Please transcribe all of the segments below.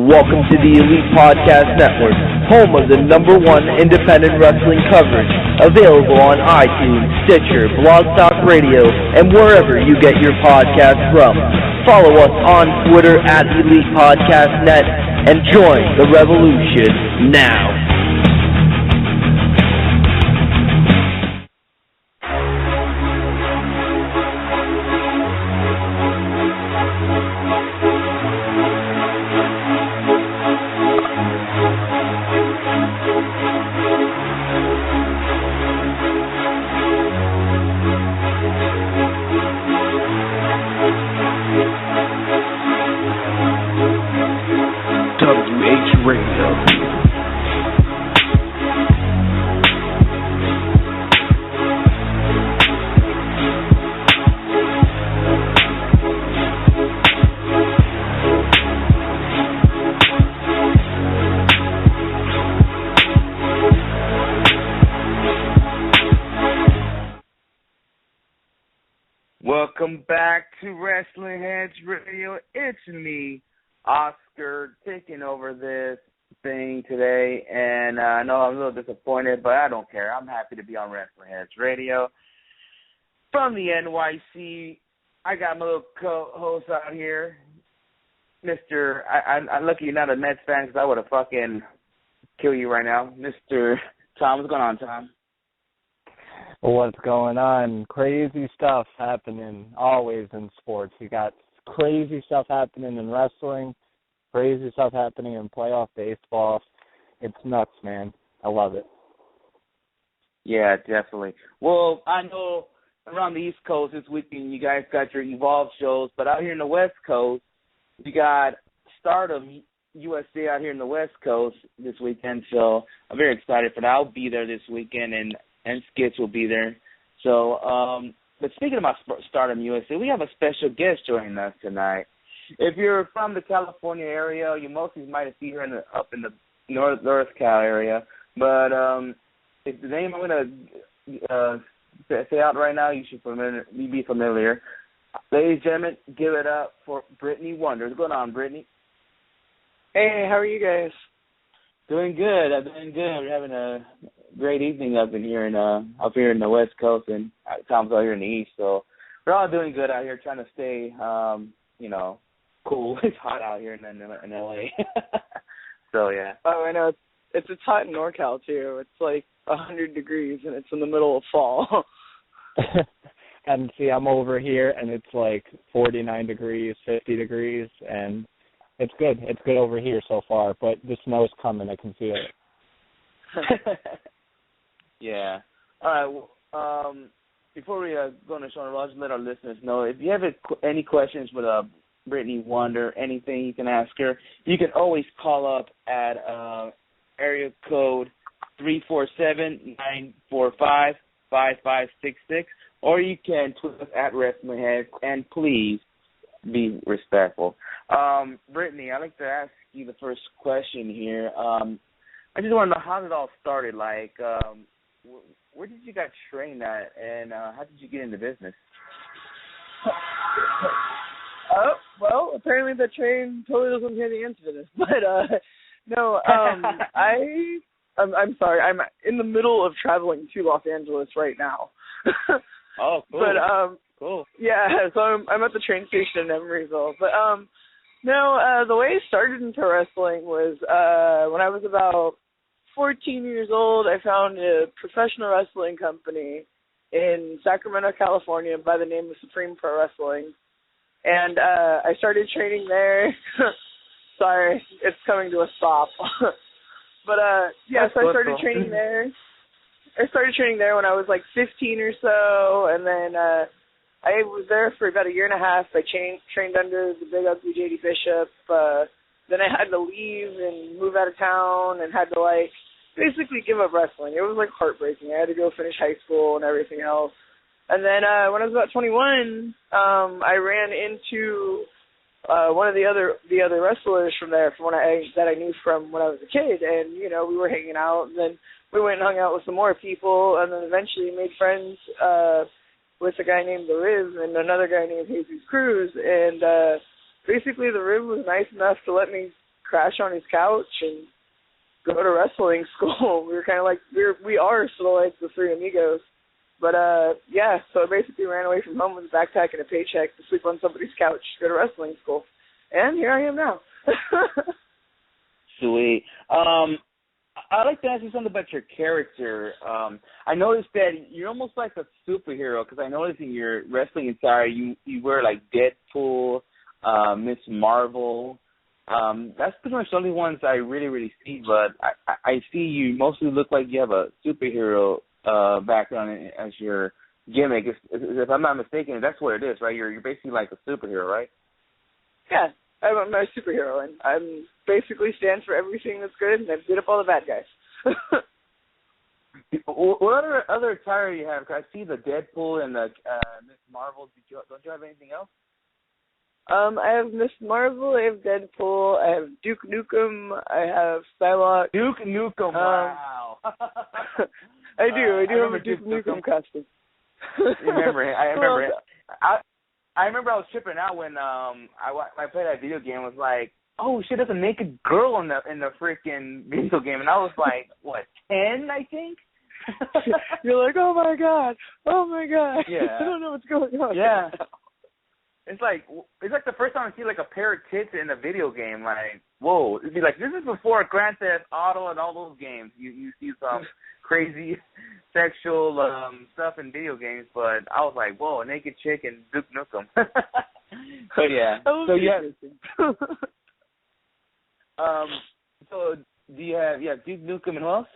Welcome to the Elite Podcast Network, home of the #1 independent wrestling coverage, available on iTunes, Stitcher, blogtalk Radio, and wherever you get your podcasts from. Follow us on Twitter at Elite Podcast Net and join the revolution now. WHRADIO. Welcome back to WrestlingHeads Radio. It's me, Oscar, taking over this thing today, and I know I'm a little disappointed, but I don't care. I'm happy to be on WrestlingHeads Radio. From the NYC, I got my little co-host out here, Mr. I'm lucky you're not a Mets fan because I would have fucking killed you right now. Mr. Tom, what's going on, Tom? What's going on? Crazy stuff happening always in sports. You got crazy stuff happening in wrestling, crazy stuff happening in playoff baseball. It's nuts, man. I love it. Yeah, definitely. Well, I know around the East Coast this weekend you guys got your Evolve shows, but out here in the West Coast, you got Stardom USA out here in the West Coast this weekend, so I'm very excited for that. I'll be there this weekend, and Skits will be there. So, but speaking about Stardom USA, we have a special guest joining us tonight. If you're from the California area, you mostly might have seen her up in the North Cal area. But if the name I'm going to say out right now, you should be familiar. Ladies and gentlemen, give it up for Brittany Wonder. What's going on, Brittany? Hey, how are you guys? Doing good. I've been good. We're having a great evening up here in the West Coast, and Tom's out here in the East. So we're all doing good out here, trying to stay, cool. It's hot out here in LA. So yeah. Oh, I know. It's hot in NorCal too. It's like 100 degrees, and it's in the middle of fall. And see, I'm over here, and it's like 49 degrees, 50 degrees, and it's good. It's good over here so far, but the snow's coming. I can feel it. Yeah. All right. Before we go on the show, I'll just let our listeners know, if you have any questions with Brittany Wonder, anything you can ask her, you can always call up at area code 347-945-5566, or you can tweet us at WrestlingHeads, and please be respectful. Brittany, I'd like to ask you the first question here. I just want to know how it all started. Like, where did you get trained at, and how did you get into business? Well, apparently the train totally doesn't hear the answer to this. But, no, I'm sorry. I'm in the middle of traveling to Los Angeles right now. Oh, cool. But, cool. Yeah, so I'm at the train station in Emeryville. But, no, the way I started into wrestling was when I was about 14 years old. I found a professional wrestling company in Sacramento, California by the name of Supreme Pro Wrestling. And I started training there. Sorry, it's coming to a stop. But, yeah, so I started training there. I started training there when I was like 15 or so, and then I was there for about a year and a half. I trained under the big ugly J.D. Bishop. Then I had to leave and move out of town and had to, like, basically give up wrestling. It was, like, heartbreaking. I had to go finish high school and everything else. And then when I was about 21, I ran into one of the other wrestlers from there that I knew from when I was a kid. And, you know, we were hanging out. And then we went and hung out with some more people. And then eventually made friends with a guy named The Riv and another guy named Jesus Cruz. And basically the Riv was nice enough to let me crash on his couch and go to wrestling school. We were kind of like, we are sort of like the three amigos. But, yeah, so I basically ran away from home with a backpack and a paycheck to sleep on somebody's couch to go to wrestling school. And here I am now. Sweet. I'd like to ask you something about your character. I noticed that you're almost like a superhero because I noticed in your wrestling attire you wear like Deadpool, Miss Marvel. That's pretty much the only ones I really see, but I see you mostly look like you have a superhero background as your gimmick. If I'm not mistaken, that's what it is, right? You're basically like a superhero, right? Yeah, I'm a superhero, and I'm basically stand for everything that's good, and I beat up all the bad guys. What other attire do you have? 'Cause I see the Deadpool and the Miss Marvel. Don't you have anything else? I have Miss Marvel, I have Deadpool, I have Duke Nukem, I have Psylocke. Duke Nukem, wow. I do have a Duke Nukem costume. I remember I was tripping out when I played that video game. I was like, oh shit, there's a naked girl in the freaking video game, and I was like, what, 10, I think? You're like, oh my god. Yeah. I don't know what's going on. Yeah. It's like the first time I see like a pair of tits in a video game. Like, whoa! It'd be like, this is before Grand Theft Auto and all those games. You see some crazy sexual stuff in video games, but I was like, whoa, a naked chick and Duke Nukem. But yeah, so yeah. So do you have Duke Nukem and who else?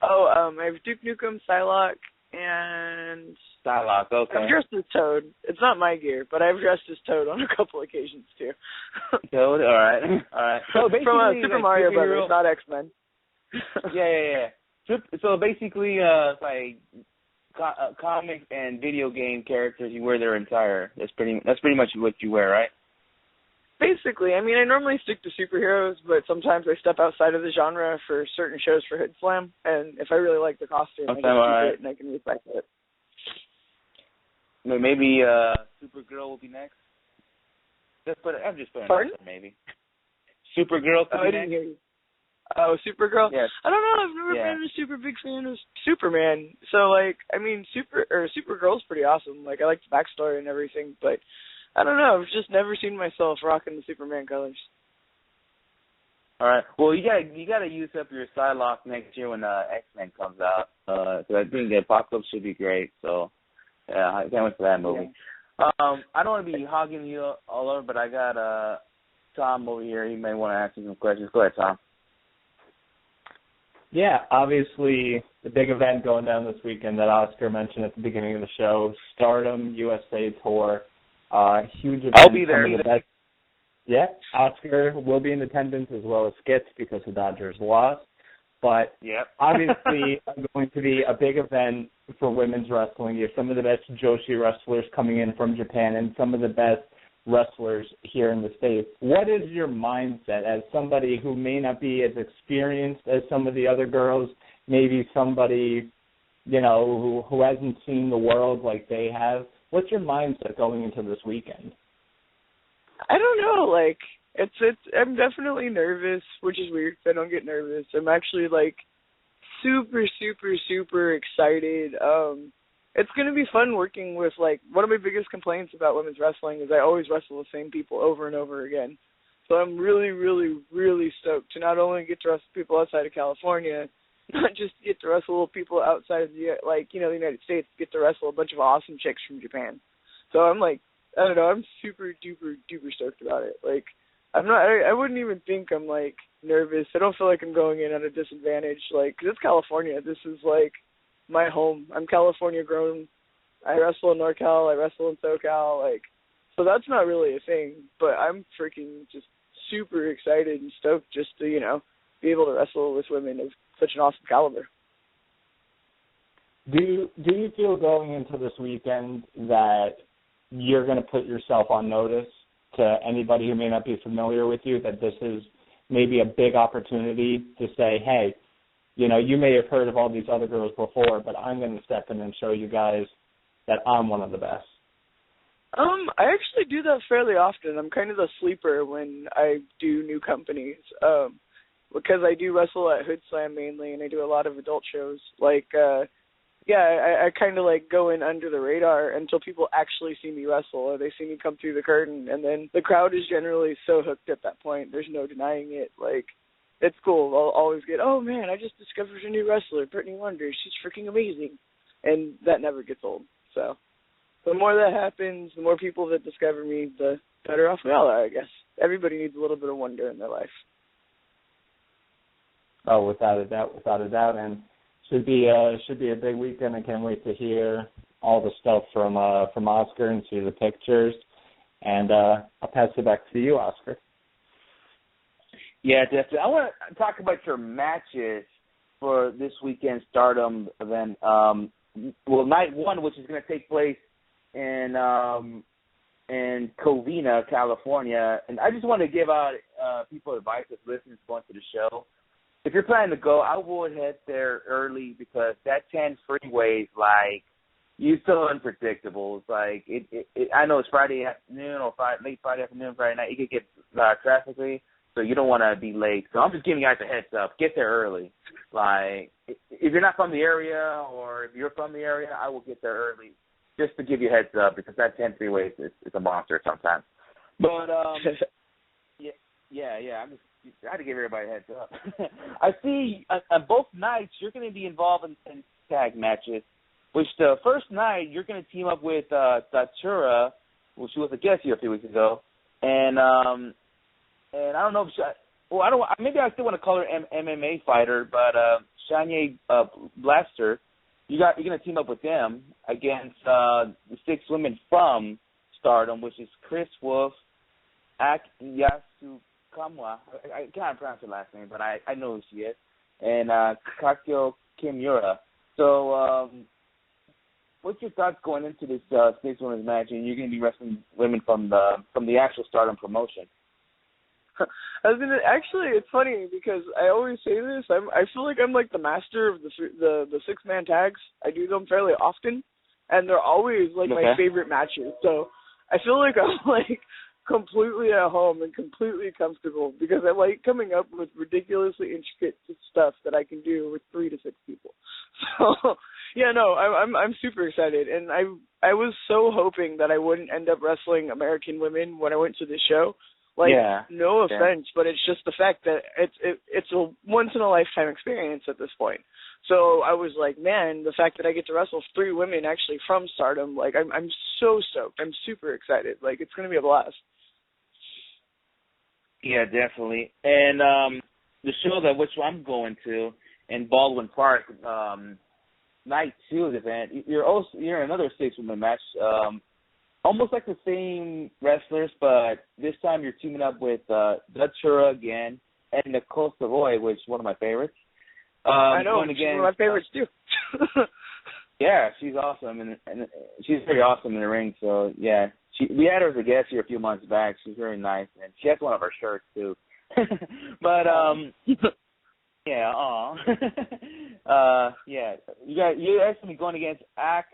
Oh, I have Duke Nukem, Psylocke, and Psylocke. Okay. I'm dressed as Toad. It's not my gear, but I've dressed as Toad on a couple occasions too. Toad, all right. So basically, from Super like, Mario Brothers, not X-Men. Yeah. So basically, like comic and video game characters, you wear their attire. That's pretty much what you wear, right? Basically, I mean, I normally stick to superheroes, but sometimes I step outside of the genre for certain shows for Hoodslam, and if I really like the costume, I can keep it and I can respect it. Maybe Supergirl will be next. I'm just putting it out, maybe. Supergirl could be I didn't hear you. Oh, Supergirl? Yes. I don't know. I've never been a super big fan of Superman. So, like, I mean, Supergirl's pretty awesome. Like, I like the backstory and everything, but I don't know. I've just never seen myself rocking the Superman colors. All right. Well, you gotta use up your Psylocke next year when X-Men comes out. So I think the Apocalypse should be great. So yeah, I can't wait for that movie. Yeah. I don't want to be hogging you all over, but I got Tom over here. He may want to ask you some questions. Go ahead, Tom. Yeah, obviously the big event going down this weekend that Oscar mentioned at the beginning of the show, Stardom USA Tour. Huge event. I'll be there. Yeah, Oscar will be in attendance as well as Skits because the Dodgers lost. But obviously going to be a big event for women's wrestling. You have some of the best Joshi wrestlers coming in from Japan and some of the best wrestlers here in the States. What is your mindset as somebody who may not be as experienced as some of the other girls, maybe somebody, who hasn't seen the world like they have? What's your mindset going into this weekend? I don't know. Like, I'm definitely nervous, which is weird. I don't get nervous. I'm actually like super, super, super excited. It's going to be fun working with, like, one of my biggest complaints about women's wrestling is I always wrestle the same people over and over again. So I'm really, really, really stoked to not only get to wrestle people outside of California, not just get to wrestle people outside of the United States, get to wrestle a bunch of awesome chicks from Japan. So I'm like, I don't know, I'm super duper duper stoked about it. Like, I wouldn't even think I'm like nervous. I don't feel like I'm going in at a disadvantage. Like, 'cause it's California. This is like my home. I'm California grown. I wrestle in NorCal. I wrestle in SoCal. Like, so that's not really a thing. But I'm freaking just super excited and stoked just to be able to wrestle with women of such an awesome caliber. Do you feel going into this weekend that you're going to put yourself on notice to anybody who may not be familiar with you, that this is maybe a big opportunity to say, hey, you may have heard of all these other girls before, but I'm going to step in and show you guys that I'm one of the best? I actually do that fairly often. I'm kind of the sleeper when I do new companies. Because I do wrestle at Hoodslam mainly, and I do a lot of adult shows. Like, I kind of like go in under the radar until people actually see me wrestle, or they see me come through the curtain, and then the crowd is generally so hooked at that point. There's no denying it. Like, it's cool. I'll always get, oh man, I just discovered a new wrestler, Brittany Wonder. She's freaking amazing, and that never gets old. So, the more that happens, the more people that discover me, the better off we all are, I guess. Everybody needs a little bit of wonder in their life. Oh, without a doubt, and should be a big weekend. I can't wait to hear all the stuff from Oscar and see the pictures. And I'll pass it back to you, Oscar. Yeah, definitely. I want to talk about your matches for this weekend's Stardom event. Night one, which is going to take place in Covina, California, and I just want to give out people advice as listeners going to the show. If you're planning to go, I would head there early because that 10 freeway is like, you're so unpredictable. It's like, I know it's Friday afternoon or late Friday afternoon, Friday night. You could get traffically, so you don't want to be late. So I'm just giving you guys a heads up. Get there early. Like, if you're not from the area or if you're from the area, I will get there early just to give you a heads up because that 10 freeway is a monster sometimes. But, yeah, I had to give everybody a heads up. I see on both nights you're going to be involved in tag matches, which the first night you're going to team up with Datura, well, she was a guest here a few weeks ago, and I don't know if maybe I still want to call her MMA fighter, but Shania Blaster, you're going to team up with them against the 6 women from Stardom, which is Chris Wolf, Ak Yasu Kamwa, I can't pronounce her last name, but I know who she is, and Kakyo Kimura. So, what's your thoughts going into this 6 women's match? And you're going to be wrestling women from the actual Stardom promotion. Actually, it's funny because I always say this. I feel like I'm like the master of the 6-man tags. I do them fairly often, and they're always like my favorite matches. So I feel like I'm like completely at home and completely comfortable because I like coming up with ridiculously intricate stuff that I can do with 3 to 6 people. So yeah, no, I'm super excited, and I was so hoping that I wouldn't end up wrestling American women when I went to this show. Like, no offense, but it's just the fact that it's a once in a lifetime experience at this point. So I was like, man, the fact that I get to wrestle 3 women actually from Stardom, like I'm so stoked. I'm super excited. Like, it's going to be a blast. Yeah, definitely. And the show that which I'm going to in Baldwin Park, night 2 of the event, you're in another 6-woman match. Almost like the same wrestlers, but this time you're teaming up with Datura again and Nicole Savoy, which is one of my favorites. I know, she's one of my favorites too. Yeah, she's awesome, and she's very awesome in the ring. So yeah, we had her as a guest here a few months back. She's very nice, and she has one of our shirts too. But yeah, yeah, you're actually going against Ak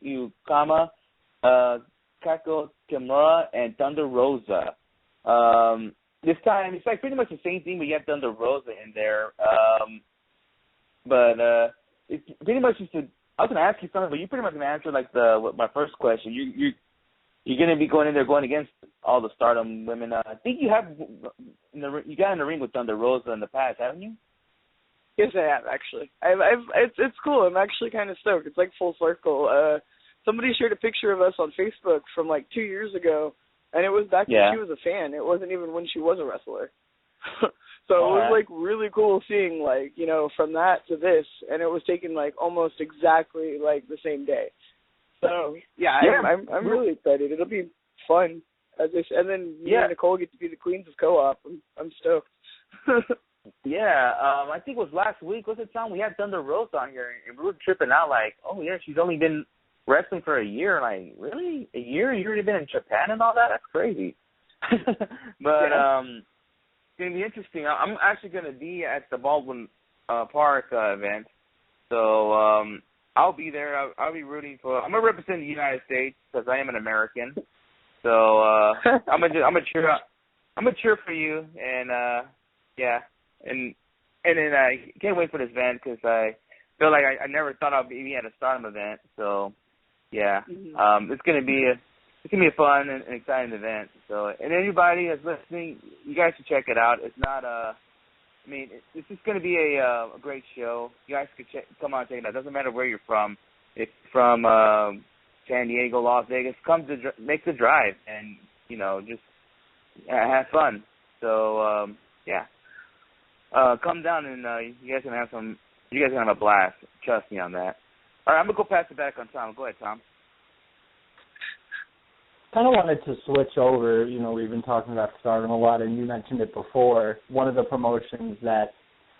Yukama, Kako Kimura, and Thunder Rosa. This time, it's like pretty much the same thing, but you have Thunder Rosa in there. But it's pretty much just I was going to ask you something, but you pretty much going to answer like my first question. You're going to be going in there going against all the Stardom women. I think you got in the ring with Thunder Rosa in the past, haven't you? Yes, I have actually. It's cool. I'm actually kind of stoked. It's like full circle. Somebody shared a picture of us on Facebook from like 2 years ago, and it was back when she was a fan. It wasn't even when she was a wrestler. So it was like really cool seeing like, you know, from that to this, and it was taken like almost exactly like the same day. So yeah, I'm really excited. It'll be fun. And then me and Nicole get to be the queens of co-op. I'm stoked. Yeah, I think it was last week. Was it Tom? We had Thunder Rosa on here, and we were tripping out like, oh yeah, she's only been wrestling for a year. Like, really? A year? You already been in Japan and all that? That's crazy. But it's gonna be interesting. I'm actually gonna be at the Baldwin Park event, so I'll be there. I'll be rooting for. I'm gonna represent the United States because I am an American. So I'm gonna cheer for you, and yeah, and then I can't wait for this event because I feel like I never thought I'd be at a Stardom event. So yeah, it's gonna be a fun and exciting event. So, and anybody that's listening, you guys should check it out. It's not it's just going to be a great show. You guys could come on and check it out. It doesn't matter where you're from. If you're from San Diego, Las Vegas, make the drive and, just have fun. So, yeah. Come down and you guys can have a blast. Trust me on that. All right, I'm going to go pass it back on Tom. Go ahead, Tom. Kind of wanted to switch over. We've been talking about Stardom a lot, and you mentioned it before. One of the promotions that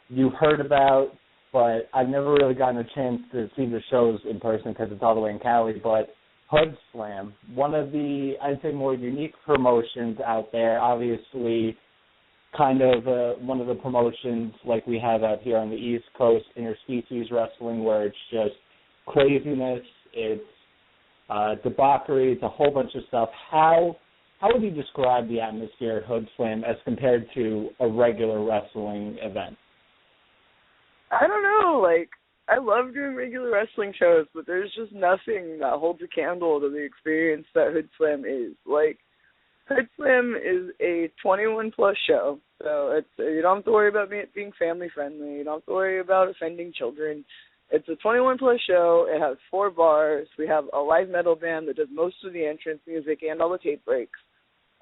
you've heard about, but I've never really gotten a chance to see the shows in person because it's all the way in Cali, but Hoodslam, one of the, I'd say, more unique promotions out there, obviously kind of one of the promotions like we have out here on the East Coast, interspecies wrestling, where it's just craziness, it's debauchery, it's a whole bunch of stuff. How would you describe the atmosphere at Hoodslam as compared to a regular wrestling event? I don't know. I love doing regular wrestling shows, but there's just nothing that holds a candle to the experience that Hoodslam is. Hoodslam is a 21-plus show, so you don't have to worry about it being family-friendly. You don't have to worry about offending children. It's a 21-plus show. It has 4 bars. We have a live metal band that does most of the entrance music and all the tape breaks.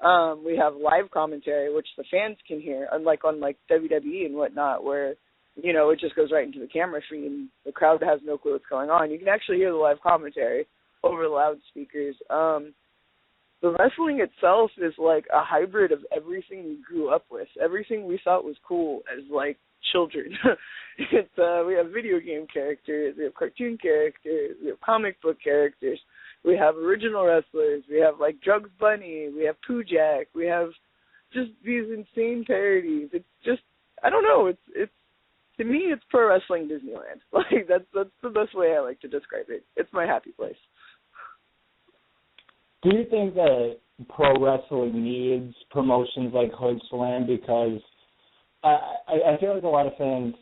We have live commentary, which the fans can hear, unlike on WWE and whatnot, where, it just goes right into the camera feed and the crowd has no clue what's going on. You can actually hear the live commentary over the loudspeakers. The wrestling itself is like a hybrid of everything we grew up with, everything we thought was cool as, children. We have video game characters, we have cartoon characters, we have comic book characters, we have original wrestlers, we have Drugs Bunny, we have Pooh Jack, we have just these insane parodies. It's just, I don't know, it's to me it's pro wrestling Disneyland. That's the best way I like to describe it. It's my happy place. Do you think that pro wrestling needs promotions like Hoodslam? Because I feel like a lot of fans,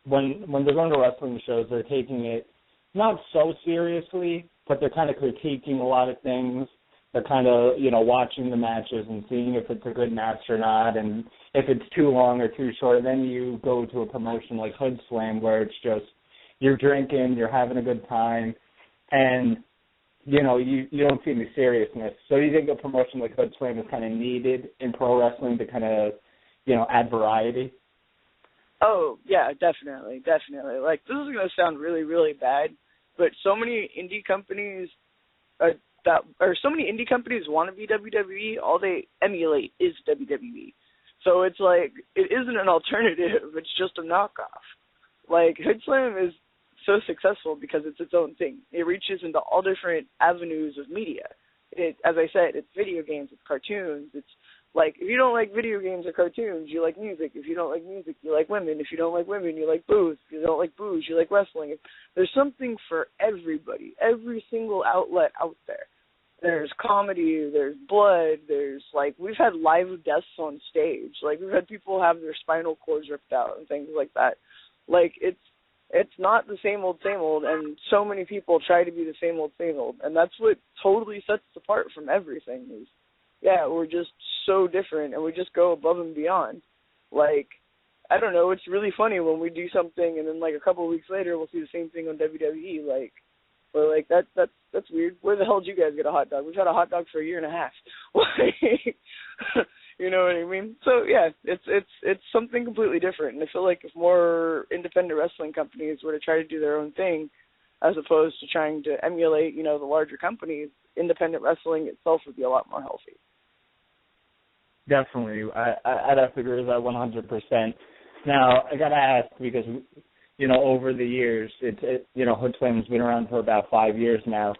when they're going to wrestling shows, they're taking it not so seriously, but they're kind of critiquing a lot of things. They're kind of, watching the matches and seeing if it's a good match or not, and if it's too long or too short. And then you go to a promotion like Hoodslam where it's just you're drinking, you're having a good time, and you don't see any seriousness. So do you think a promotion like Hoodslam is kind of needed in pro wrestling to kind of add variety? Oh, yeah, definitely. This is going to sound really, really bad, but so many indie companies want to be WWE, all they emulate is WWE. So it's it isn't an alternative, it's just a knockoff. Hoodslam is so successful because it's its own thing. It reaches into all different avenues of media. As I said, it's video games, it's cartoons, it's if you don't like video games or cartoons, you like music. If you don't like music, you like women. If you don't like women, you like booze. If you don't like booze, you like wrestling. There's something for everybody, every single outlet out there. There's comedy, there's blood, there's we've had live deaths on stage. We've had people have their spinal cords ripped out and things like that. It's not the same old, and so many people try to be the same old, and that's what totally sets us apart from everything is, we're just so different, and we just go above and beyond. I don't know, it's really funny when we do something, and then, a couple of weeks later, we'll see the same thing on WWE, we're that's weird. Where the hell did you guys get a hot dog? We've had a hot dog for a year and a half. You know what I mean? So yeah, it's something completely different. And I feel if more independent wrestling companies were to try to do their own thing, as opposed to trying to emulate, the larger companies, independent wrestling itself would be a lot more healthy. Definitely, I'd have to agree with that 100%. Now I gotta ask because over the years, Hoodslam's been around for about 5 years now.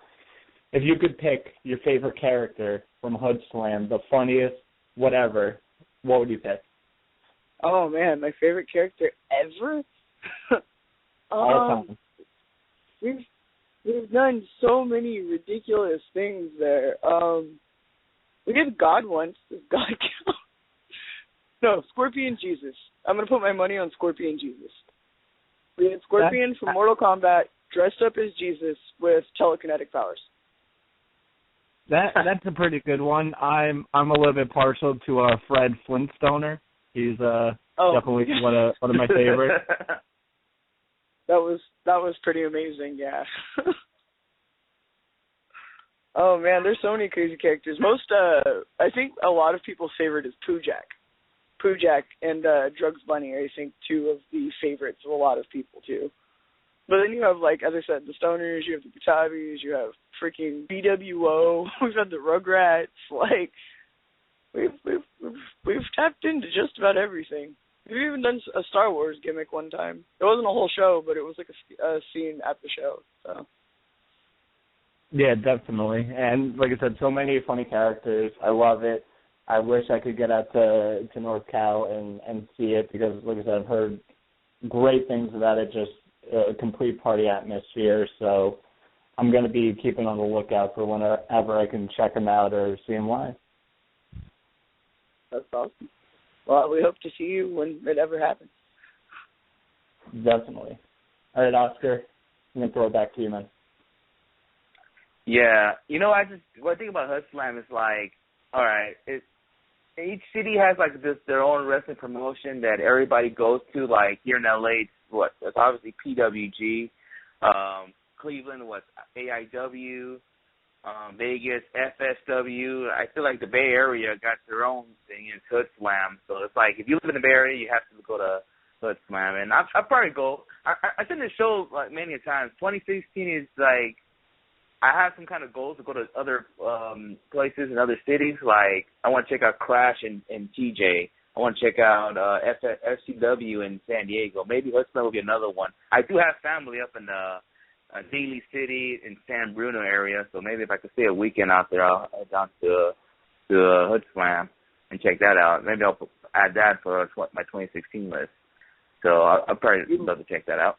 If you could pick your favorite character from Hoodslam, the funniest, whatever, what would you pick? Oh, man, my favorite character ever? All time. we've done so many ridiculous things there. We did God once. Does God count? No, Scorpion Jesus. I'm going to put my money on Scorpion Jesus. We had Scorpion from Mortal Kombat dressed up as Jesus with telekinetic powers. That's a pretty good one. I'm a little bit partial to Fred Flintstoner. He's definitely one of my favorites. That was pretty amazing, yeah. Oh man, there's so many crazy characters. Most I think a lot of people's favorite is Poojack. Poojack and Drugs Bunny are, I think, two of the favorites of a lot of people too. But then you have, like, as I said, the Stoners, you have the Batabis, you have freaking BWO, we've had the Rugrats, like we've tapped into just about everything. We've even done a Star Wars gimmick one time. It wasn't a whole show, but it was like a scene at the show. So. Yeah, definitely. And like I said, so many funny characters. I love it. I wish I could get out to North Cal and see it because, like I said, I've heard great things about it, just a complete party atmosphere. So I'm going to be keeping on the lookout for whenever I can check them out or see them live. That's awesome. Well, we hope to see you when it ever happens. Definitely. All right, Oscar, I'm going to throw it back to you, man. Yeah. You know, what I think about Hoodslam is like, all right, each city has like their own wrestling promotion that everybody goes to. Like here in LA, it's obviously PWG. Cleveland was AIW. Vegas, FSW. I feel like the Bay Area got their own thing in Hoodslam. So it's like if you live in the Bay Area, you have to go to Hoodslam. And I'll probably go. I said in the show like many times. 2016 is like I have some kind of goals to go to other places in other cities. Like I want to check out Crash and TJ. I want to check out FCW in San Diego. Maybe Hoodslam will be another one. I do have family up in Daly City in San Bruno area, so maybe if I could stay a weekend out there, I'll head down to Hoodslam and check that out. Maybe I'll add that for my 2016 list. So I'll probably love to check that out.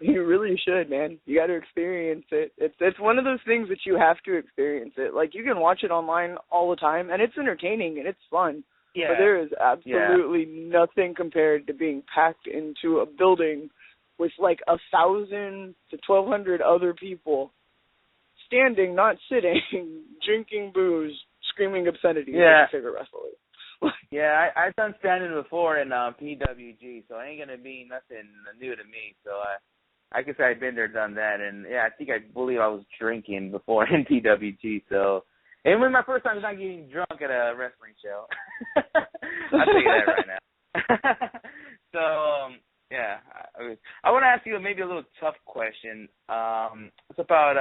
You really should, man. You got to experience it. It's one of those things that you have to experience it. Like you can watch it online all the time, and it's entertaining and it's fun. Yeah. But there is absolutely nothing compared to being packed into a building with like 1,000 to 1,200 other people standing, not sitting, drinking booze, screaming obscenities. Yeah. Like your favorite wrestler. Yeah, I've done standing before in PWG, so it ain't gonna be nothing new to me. So I guess I've been there, done that, and yeah, I believe I was drinking before in PWG. So it was my first time not getting drunk at a wrestling show. I'll tell you that right now. So. Yeah, I want to ask you maybe a little tough question. It's about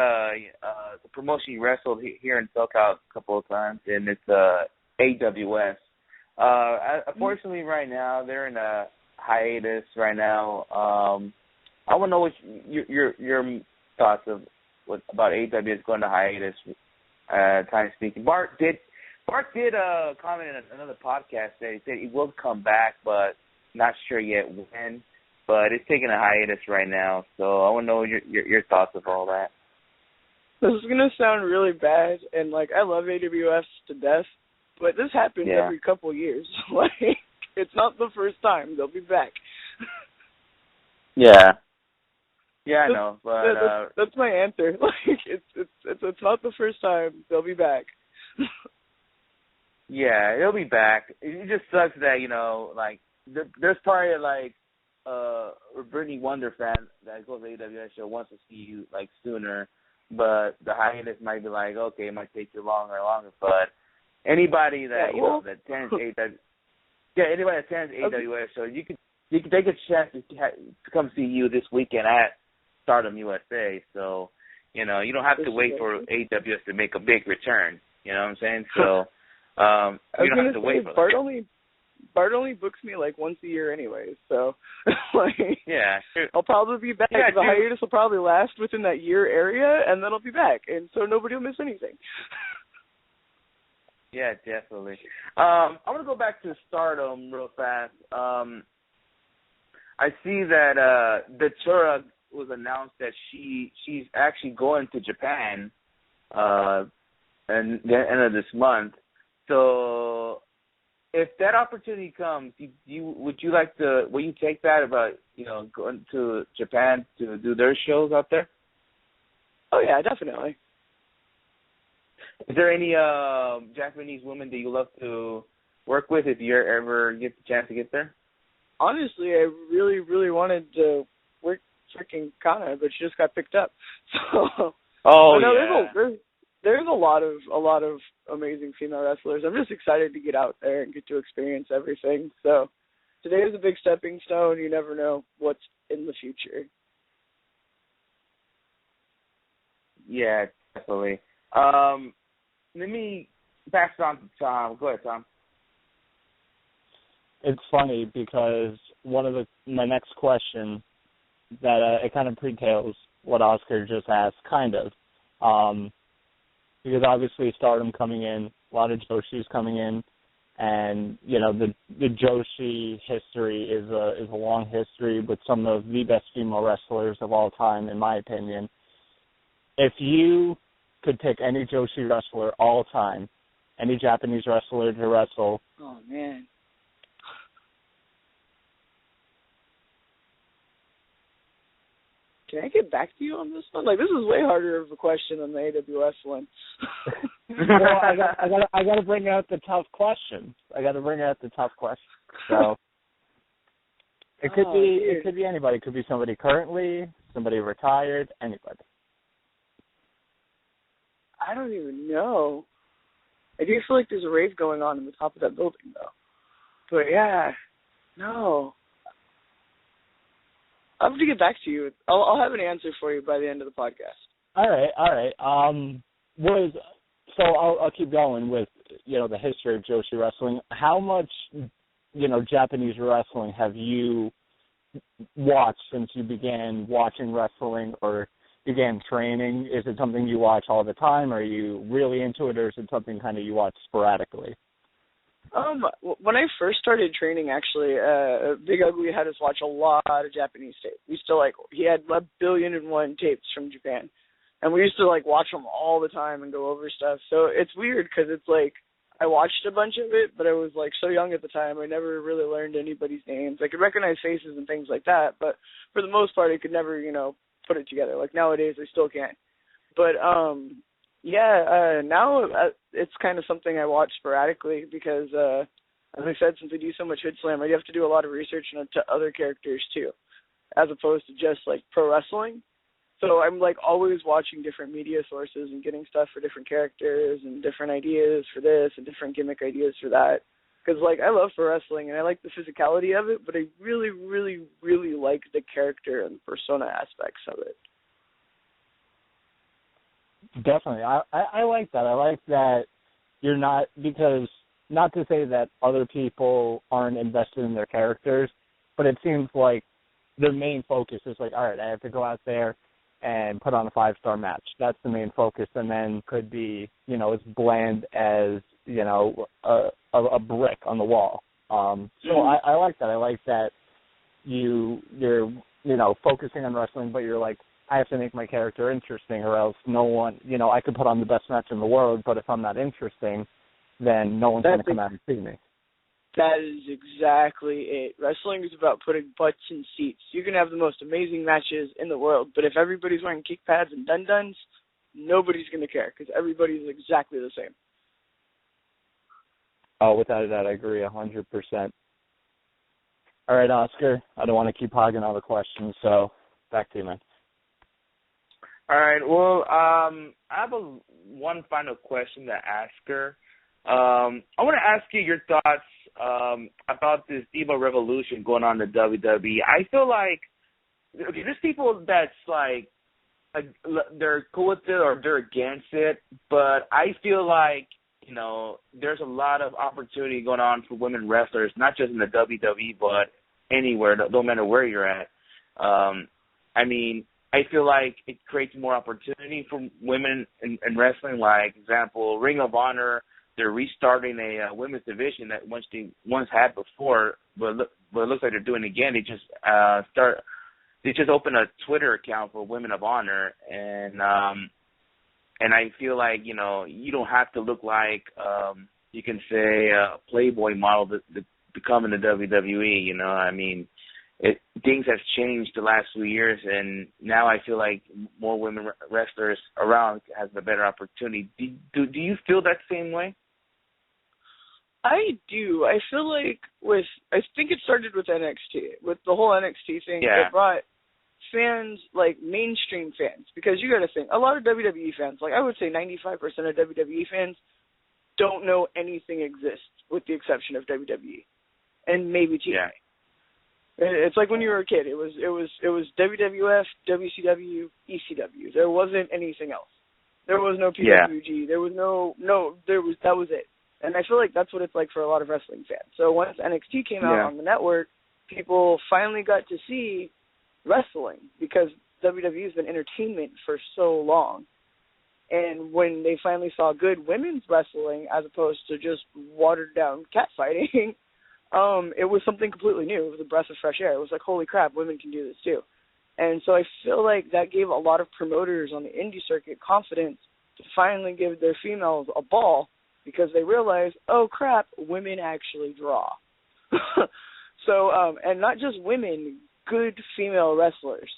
the promotion you wrestled here in SoCal a couple of times, and it's AWS. Unfortunately, right now they're in a hiatus. Right now, I want to know what your thoughts about AWS going to hiatus. Time speaking, Bart did comment in another podcast that he said he will come back, but not sure yet when. But it's taking a hiatus right now, so I want to know your thoughts of all that. This is going to sound really bad, and, like, I love AWS to death, but this happens every couple of years. Like, it's not the first time. They'll be back. Yeah. Yeah, I know, but... That's my answer. Like, it's not the first time. They'll be back. Yeah, they'll be back. It just sucks that, you know, like, there's probably, like, a Brittany Wonder fan that goes to the AWS show wants to see you like sooner, but the hiatus might be like, okay, it might take you longer and longer. But anybody that that attends anybody that attends AWS show, you can take a chance to come see you this weekend at Stardom USA. So you know you don't have to wait for AWS to make a big return. You know what I'm saying? So you don't have to wait for that. Bart only books me like once a year anyway, so like yeah, I'll probably be back. Yeah, the hiatus will probably last within that year area, and then I'll be back, and so nobody will miss anything. Yeah, definitely. I want to go back to Stardom real fast. I see that Datura was announced that she's actually going to Japan, and the end of this month. So, if that opportunity comes, would you take that about going to Japan to do their shows out there? Oh yeah, definitely. Is there any Japanese women that you love to work with if you ever get the chance to get there? Honestly, I really, really wanted to work freaking Kana, but she just got picked up. So, there's a lot of amazing female wrestlers. I'm just excited to get out there and get to experience everything. So, today is a big stepping stone. You never know what's in the future. Yeah, definitely. Let me pass it on to Tom. Go ahead, Tom. It's funny because my next question that it kind of pre-tails what Oscar just asked, kind of, because obviously Stardom coming in, a lot of Joshis coming in, and the Joshi history is a long history with some of the best female wrestlers of all time, in my opinion. If you could pick any Joshi wrestler all time, any Japanese wrestler to wrestle. Oh man. Can I get back to you on this one? This is way harder of a question than the AWS one. Well, I got to bring out the tough questions. So it could be anybody. It could be somebody currently, somebody retired, anybody. I don't even know. I do feel like there's a rave going on in the top of that building, though. But yeah, no. I'll have to get back to you. I'll have an answer for you by the end of the podcast. All right. So I'll keep going with the history of Joshi wrestling. How much Japanese wrestling have you watched since you began watching wrestling or began training? Is it something you watch all the time? Are you really into it, or is it something kind of you watch sporadically? When I first started training, actually, Big Ugly had us watch a lot of Japanese tapes. We still he had 1,000,000,001 tapes from Japan, and we used to watch them all the time and go over stuff. So it's weird because it's I watched a bunch of it, but I was so young at the time. I never really learned anybody's names. I could recognize faces and things like that, but for the most part, I could never put it together. Nowadays, I still can't. But now it's kind of something I watch sporadically because, as I said, since I do so much Hoodslam, I have to do a lot of research into other characters too, as opposed to just pro wrestling. So I'm always watching different media sources and getting stuff for different characters and different ideas for this and different gimmick ideas for that. Because I love pro wrestling and I like the physicality of it, but I really, really, really like the character and persona aspects of it. Definitely. I like that. I like that you're not, because not to say that other people aren't invested in their characters, but it seems like their main focus is all right, I have to go out there and put on a 5-star match. That's the main focus, and then could be, as bland as, a brick on the wall. So I like that. I like that you're, focusing on wrestling, but you're I have to make my character interesting or else no one, I could put on the best match in the world, but if I'm not interesting, then no one's going to come out and see me. That is exactly it. Wrestling is about putting butts in seats. You can have the most amazing matches in the world, but if everybody's wearing kick pads and dun-duns, nobody's going to care because everybody's exactly the same. Oh, without a doubt, I agree 100%. All right, Oscar, I don't want to keep hogging all the questions, so back to you, man. All right. Well, I have one final question to ask her. I want to ask you your thoughts about this Diva Revolution going on in the WWE. I feel there's people that's they're cool with it or they're against it, but I feel there's a lot of opportunity going on for women wrestlers, not just in the WWE, but anywhere, no matter where you're at. I feel it creates more opportunity for women in wrestling. Example, Ring of Honor, they're restarting a women's division that once had before, but it looks like they're doing it again. They just they just opened a Twitter account for Women of Honor, and I feel like, you know, you don't have to look like, you can say, a Playboy model to become in the WWE, you know. I mean, things have changed the last few years, and now I feel like more women wrestlers around has a better opportunity. Do you feel that same way? I do. I feel like I think it started with NXT, with the whole NXT thing. Yeah. It brought fans, like mainstream fans, because you got to think, a lot of WWE fans, like I would say 95% of WWE fans don't know anything exists with the exception of WWE and maybe TNA. Yeah. It's like when you were a kid. It was WWF, WCW, ECW. There wasn't anything else. There was no PWG. Yeah. There was that was it. And I feel like that's what it's like for a lot of wrestling fans. So once NXT came out on the network, people finally got to see wrestling, because WWE has been entertainment for so long. And when they finally saw good women's wrestling as opposed to just watered down catfighting, it was something completely new. It was a breath of fresh air. It was like, holy crap, women can do this too. And so I feel like that gave a lot of promoters on the indie circuit confidence to finally give their females a ball, because they realized, oh crap, women actually draw. So, and not just women, good female wrestlers,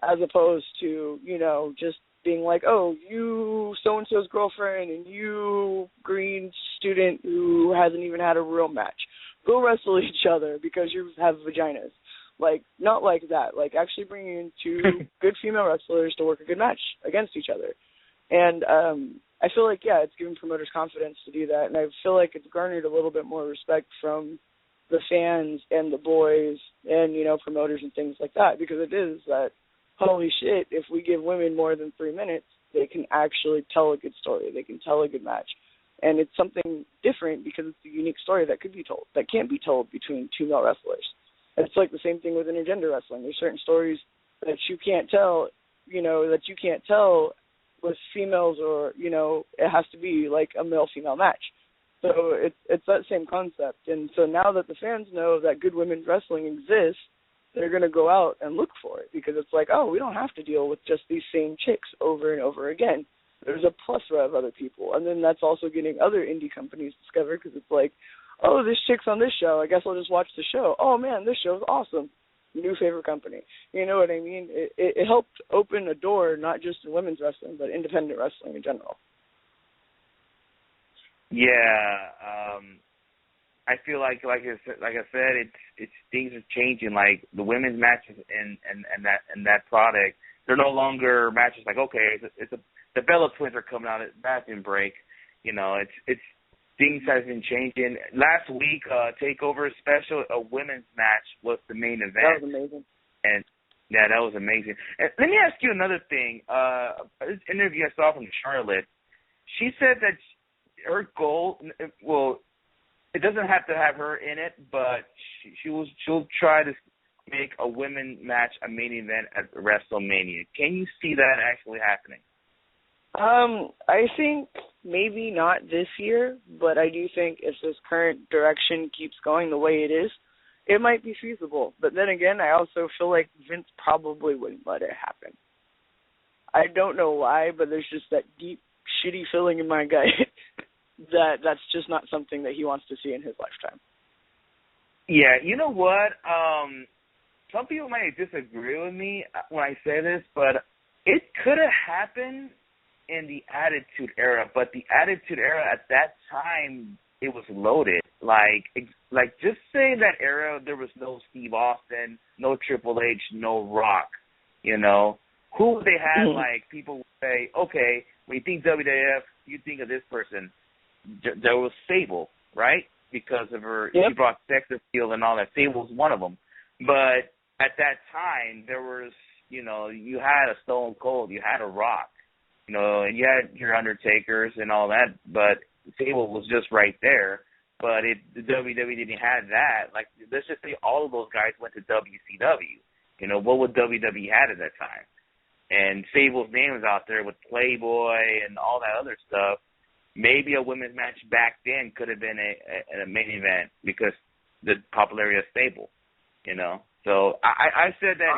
as opposed to, you know, just being like, oh, you so-and-so's girlfriend and you green student who hasn't even had a real match. Go wrestle each other because you have vaginas. Like, not like that. Like, actually bringing in two good female wrestlers to work a good match against each other. And I feel like, yeah, it's giving promoters confidence to do that. And I feel like it's garnered a little bit more respect from the fans and the boys and, you know, promoters and things like that, because it is that, holy shit, if we give women more than 3 minutes, they can actually tell a good story. They can tell a good match. And it's something different because it's a unique story that could be told, that can't be told between two male wrestlers. And it's like the same thing with intergender wrestling. There's certain stories that you can't tell, you know, that you can't tell with females, or, you know, it has to be like a male-female match. So it's that same concept. And so now that the fans know that good women's wrestling exists, they're going to go out and look for it, because it's like, oh, we don't have to deal with just these same chicks over and over again. There's a plethora of other people. And then that's also getting other indie companies discovered, because it's like, oh, this chick's on this show. I guess I'll just watch the show. Oh, man, this show's awesome. New favorite company. You know what I mean? It helped open a door, not just in women's wrestling, but independent wrestling in general. Yeah, I feel like I said, it's things are changing. Like the women's matches and that product, they're no longer matches like, okay, the Bella Twins are coming out at bathroom break. You know, it's things have been changing. Last week, Takeover special, a women's match was the main event. That was amazing. And yeah, that was amazing. And let me ask you another thing. This interview I saw from Charlotte, she said that her goal, well, it doesn't have to have her in it, but she'll try to make a women's match a main event at WrestleMania. Can you see that actually happening? I think maybe not this year, but I do think if this current direction keeps going the way it is, it might be feasible. But then again, I also feel like Vince probably wouldn't let it happen. I don't know why, but there's just that deep, shitty feeling in my gut that's just not something that he wants to see in his lifetime. Yeah, you know what? Some people might disagree with me when I say this, but it could have happened in the Attitude Era, but the Attitude Era at that time, it was loaded. Like just say that era, there was no Steve Austin, no Triple H, no Rock, you know. Who would they have? Like, people would say, okay, when you think WWF, you think of this person. There was Sable, right? Because of her, she brought sex appeal and all that. Sable was one of them. But at that time, there was, you know, you had a Stone Cold, you had a Rock, you know, and you had your Undertakers and all that, but Sable was just right there. But the WWE didn't have that. Like, let's just say all of those guys went to WCW. You know, what would WWE had at that time? And Sable's name was out there with Playboy and all that other stuff. Maybe a women's match back then could have been a main event because the popularity of Sable, you know. So I said that.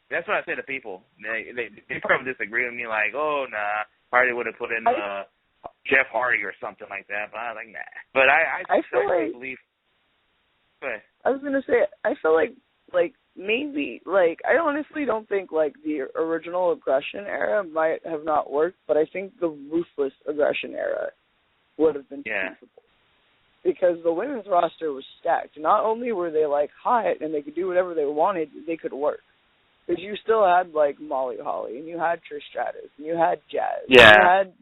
That's what I said to people. They probably disagree with me, like, oh, nah, probably would have put in Jeff Hardy or something like that. But I was like, nah. But I feel like believe. But I was gonna say, I feel like maybe, like, I honestly don't think, like, the original aggression era might have not worked, but I think the ruthless aggression era would have been feasible. Because the women's roster was stacked. Not only were they, like, hot and they could do whatever they wanted, they could work. Because you still had, like, Molly Holly, and you had Trish Stratus, and you had Jazz, and you had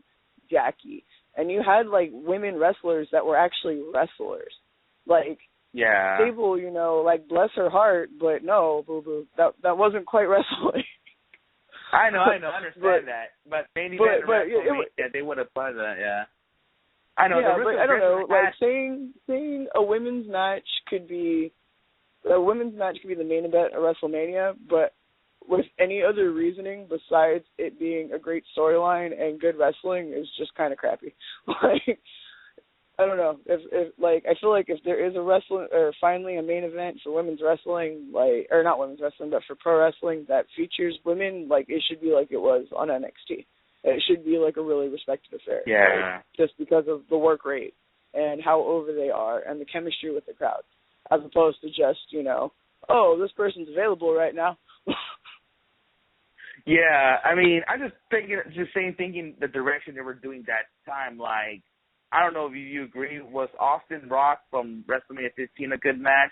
Jackie, and you had, like, women wrestlers that were actually wrestlers. Like, Sable, you know, like, bless her heart, but no, boo-boo, that wasn't quite wrestling. I know, I understand that. But maybe they would have done that, I know. Yeah, but I don't know. Like, saying a women's match could be the main event of WrestleMania, but with any other reasoning besides it being a great storyline and good wrestling is just kind of crappy. Like, I don't know. If like, I feel like if there is a wrestling or finally a main event for women's wrestling, like, or not women's wrestling, but for pro wrestling that features women, like, it should be like it was on NXT. It should be like a really respected affair. Yeah. Like, just because of the work rate and how over they are and the chemistry with the crowd, as opposed to just, you know, oh, this person's available right now. Yeah, I mean, I'm just thinking the direction they were doing that time. Like, I don't know if you agree. Was Austin Rock from WrestleMania 15 a good match?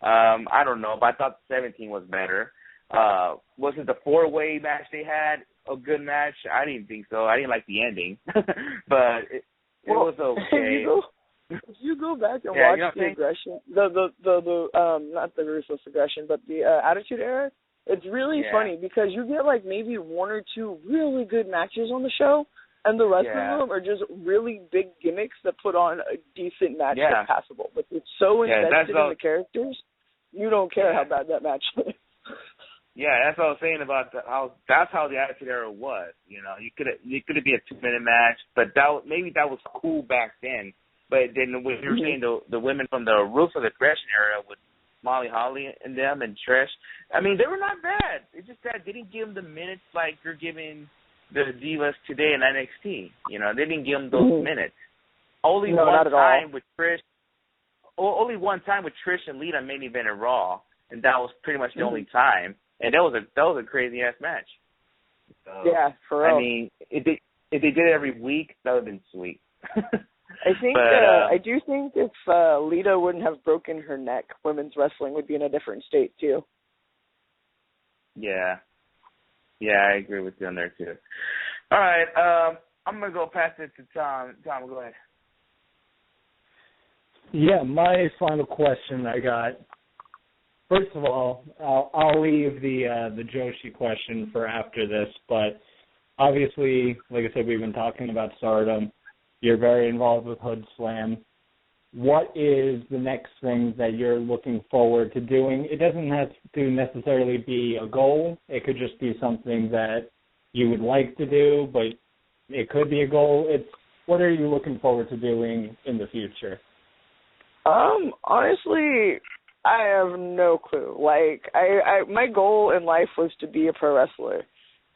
I don't know, but I thought 17 was better. Was it the 4-way match they had a good match? I didn't think so. I didn't like the ending, but it was okay. If you go back and watch the aggression, the not the ruthless aggression, but the Attitude Era, it's really funny because you get like maybe 1 or 2 really good matches on the show, and the rest of them are just really big gimmicks that put on a decent match that's passable. But it's so invested in the characters, you don't care how bad that match is. Yeah, that's what I was saying about that's how the Attitude Era was. You know, it could be a 2-minute match, but maybe that was cool back then. But then when you were saying the women from the Ruthless Aggression era with Molly Holly and them and Trish, I mean, they were not bad. It's just that they didn't give them the minutes like you're giving the divas today in NXT. You know, they didn't give them those minutes. Only one time with Trish and Lita main event in Raw, and that was pretty much the only time. And that was a crazy ass match. So, yeah, for real. I mean, if they did it every week, that would have been sweet. I think I do think if Lita wouldn't have broken her neck, women's wrestling would be in a different state too. Yeah, I agree with you on there too. All right, I'm gonna go pass it to Tom. Tom, go ahead. Yeah, my final question I got. First of all, I'll leave the Joshi question for after this, but obviously, like I said, we've been talking about Stardom. You're very involved with Hoodslam. What is the next thing that you're looking forward to doing? It doesn't have to necessarily be a goal. It could just be something that you would like to do, but it could be a goal. What are you looking forward to doing in the future? Honestly, I have no clue. Like, my goal in life was to be a pro wrestler.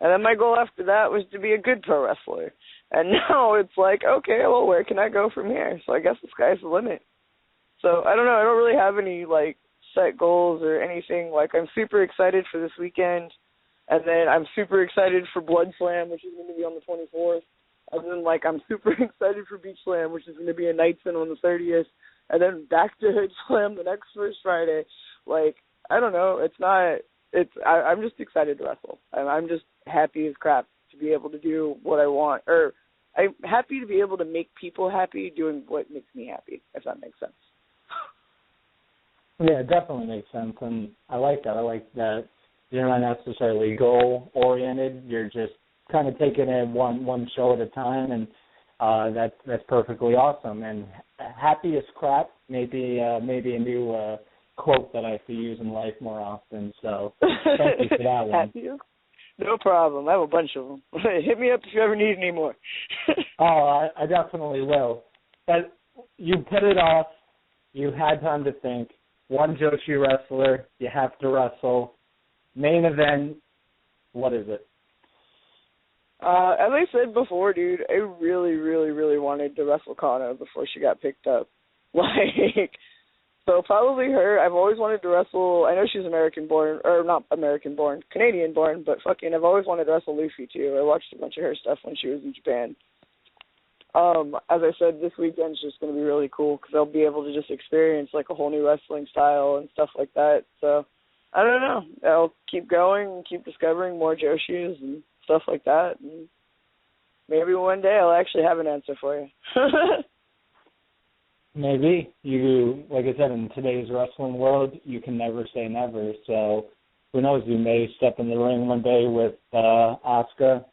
And then my goal after that was to be a good pro wrestler. And now it's like, okay, well, where can I go from here? So I guess the sky's the limit. So I don't know. I don't really have any, like, set goals or anything. Like, I'm super excited for this weekend. And then I'm super excited for Blood Slam, which is going to be on the 24th. And then, like, I'm super excited for Beach Slam, which is going to be in Knightson on the 30th. And then back to Hood Slam the next first Friday. Like, I don't know. I'm just excited to wrestle. I'm just happy as crap to be able to do what I want. Or I'm happy to be able to make people happy doing what makes me happy, if that makes sense. Yeah, it definitely makes sense. And I like that. I like that you're not necessarily goal-oriented. You're just kind of taking it one show at a time, and that's perfectly awesome. And happy as crap, maybe a new quote that I have to use in life more often. So thank you for that one. Happy? No problem. I have a bunch of them. Hit me up if you ever need any more. Oh, I definitely will. But you put it off. You had time to think. one Joshi wrestler. You have to wrestle. Main event, what is it? As I said before, dude, I really, really, really wanted to wrestle Kana before she got picked up. So probably her. I've always wanted to wrestle. I know she's American-born, or not American-born, Canadian-born, but fucking I've always wanted to wrestle Luffy, too. I watched a bunch of her stuff when she was in Japan. As I said, this weekend's just going to be really cool because I'll be able to just experience, like, a whole new wrestling style and stuff like that. So, I don't know. I'll keep going and keep discovering more Joshis and stuff like that. And maybe one day I'll actually have an answer for you. Maybe. You, like I said, in today's wrestling world, you can never say never. So who knows, you may step in the ring one day with Asuka,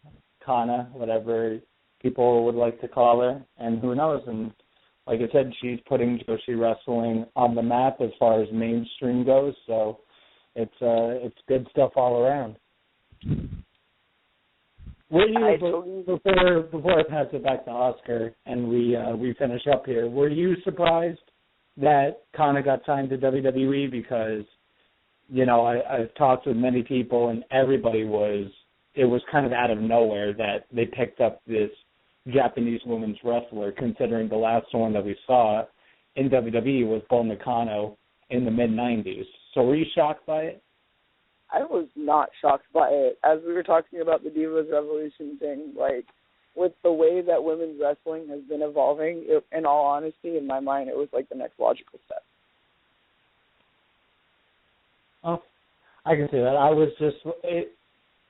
Kana, whatever people would like to call her, and who knows. And like I said, she's putting Joshi wrestling on the map as far as mainstream goes. So it's good stuff all around. Were you, before I pass it back to Oscar and we finish up here, were you surprised that Kana got signed to WWE? Because, you know, I've talked with many people and everybody it was kind of out of nowhere that they picked up this Japanese women's wrestler, considering the last one that we saw in WWE was Bull Nakano in the mid-90s. So were you shocked by it? I was not shocked by it. As we were talking about the Divas Revolution thing, like, with the way that women's wrestling has been evolving, in all honesty, in my mind, it was like the next logical step. Oh, I can see that. I was just,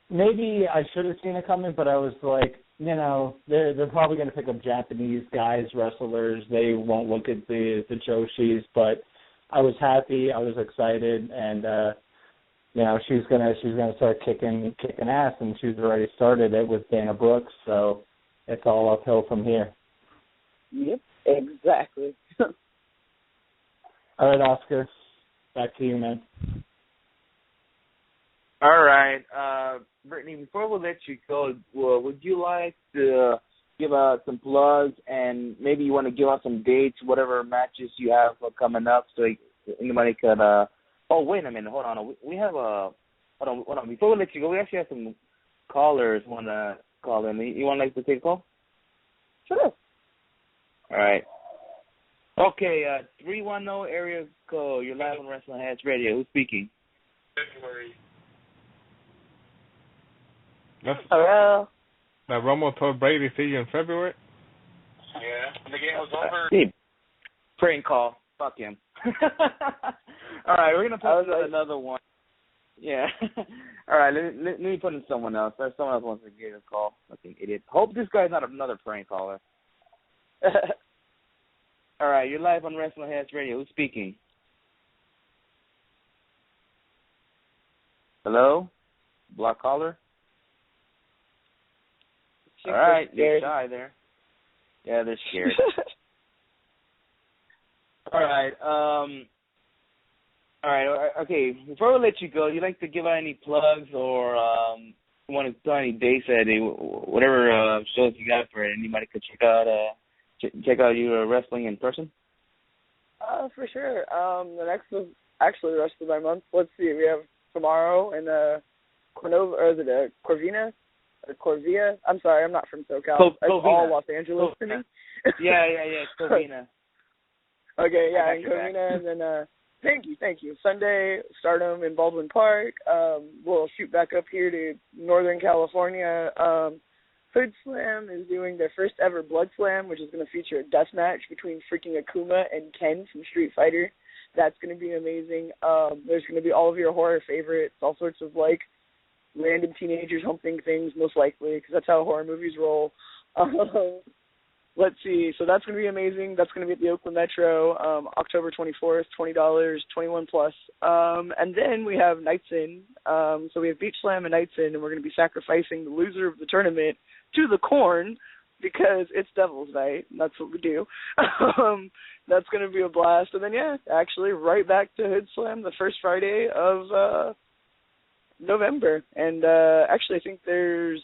maybe I should have seen it coming, but I was like, you know, they're probably going to pick up Japanese guys, wrestlers. They won't look at the Joshis, but I was happy. I was excited, and you know, she's gonna start kicking ass, and she's already started it with Dana Brooks, so it's all uphill from here. Yep, exactly. All right, Oscar, back to you, man. All right, Brittany, before we let you go, would you like to give out some plugs, and maybe you want to give out some dates, whatever matches you have coming up, so anybody could oh, wait a minute. Hold on. We have hold on. Before we let you go, we actually have some callers want to call in. You want to take a call? Sure. All right. Okay, 310 area code. You're live on WrestlingHeads Radio. Who's speaking? February. Hello. That Romo told Brady see you in February? Yeah. When the game was over. Hey, prank call. Fuck him. All right, we're going to put in another one. Yeah. All right, let me put in someone else. There's someone else wants to get a call. Fucking idiot. Hope this guy's not another prank caller. All right, you're live on WrestlingHeads Radio. Who's speaking? Hello? Block caller? All right, you're shy there. Yeah, they're scared. All right, okay, before we let you go, you like to give out any plugs or want to tell any dates at whatever shows you got for it? Anybody could check out your wrestling in person? For sure. The next was actually the rest of my month. Let's see, we have tomorrow in Cornova, or is it Corvina? Corvia? I'm sorry, I'm not from SoCal. It's all Los Angeles to me. Yeah, it's Corvina. Okay, yeah, in Corvina, and then thank you. Sunday, Stardom in Baldwin Park. We'll shoot back up here to Northern California. Hoodslam is doing their first ever Blood Slam, which is going to feature a death match between freaking Akuma and Ken from Street Fighter. That's going to be amazing. There's going to be all of your horror favorites, all sorts of, like, random teenagers humping things, most likely, because that's how horror movies roll. Let's see. So that's going to be amazing. That's going to be at the Oakland Metro, October 24th, $20, 21 plus. And then we have Nights In. So we have Beach Slam and Nights In, and we're going to be sacrificing the loser of the tournament to the corn because it's Devil's Night. And that's what we do. That's going to be a blast. And then, yeah, actually right back to Hood Slam the first Friday of November. And actually I think there's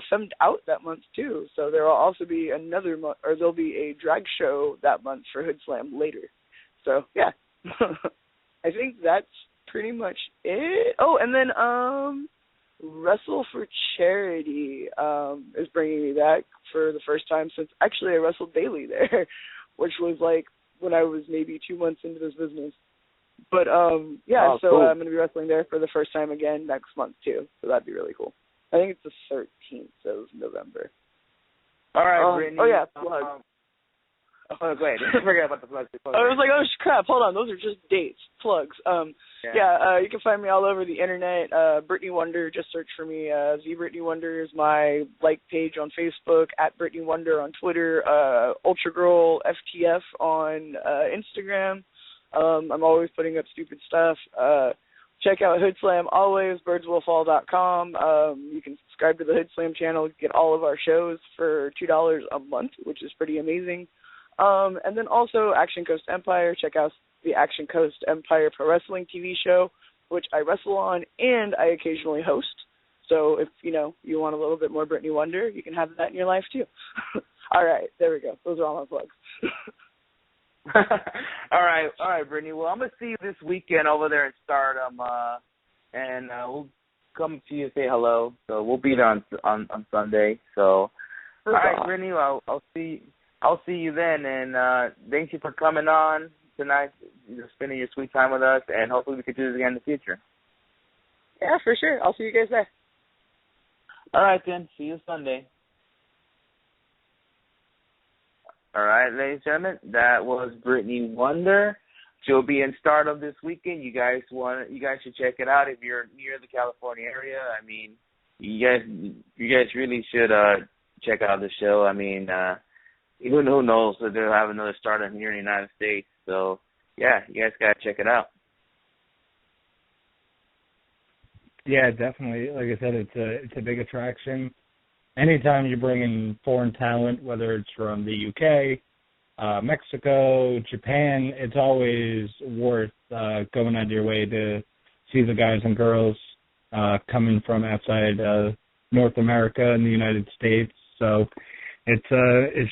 Femmed Out that month too. So there will also be another month, or there'll be a drag show that month for Hood Slam later. So, yeah. I I think that's pretty much it. Oh, and then Wrestle for Charity is bringing me back for the first time since actually I wrestled daily there, which was like when I was maybe 2 months into this business. But yeah, so cool. I'm going to be wrestling there for the first time again next month too. So that'd be really cool. I think it's the 13th of November. All right, Brittany. Oh yeah, plug. Oh, go ahead. Forget about the plugs. I was like, oh crap, hold on, those are just dates, plugs. You can find me all over the internet. Brittany Wonder, just search for me. The Brittany Wonder is my like page on Facebook, at Brittany Wonder on Twitter, Ultra Girl FTF on Instagram. I'm always putting up stupid stuff. Check out Hoodslam always, birdswillfall.com. You can subscribe to the Hoodslam channel, get all of our shows for $2 a month, which is pretty amazing. And then also Action Coast Empire. Check out the Action Coast Empire Pro Wrestling TV show, which I wrestle on and I occasionally host. So if, you want a little bit more Brittany Wonder, you can have that in your life too. All right, there we go. Those are all my plugs. All right, Brittany. Well, I'm going to see you this weekend over there in Stardom, and we'll come to you and say hello. So we'll be there on Sunday. So, all right, Brittany, I'll see you then, and thank you for coming on tonight, spending your sweet time with us, and hopefully we can do this again in the future. Yeah, for sure. I'll see you guys there. All right, then. See you Sunday. All right, ladies and gentlemen, that was Brittany Wonder. She'll be in Stardom this weekend. You guys should check it out if you're near the California area. I mean, you guys really should check out the show. I mean, even who knows if they'll have another Stardom here in the United States. So, yeah, you guys got to check it out. Yeah, definitely. Like I said, it's a big attraction. Anytime you bring in foreign talent, whether it's from the UK, Mexico, Japan, it's always worth going out of your way to see the guys and girls coming from outside North America and the United States. So it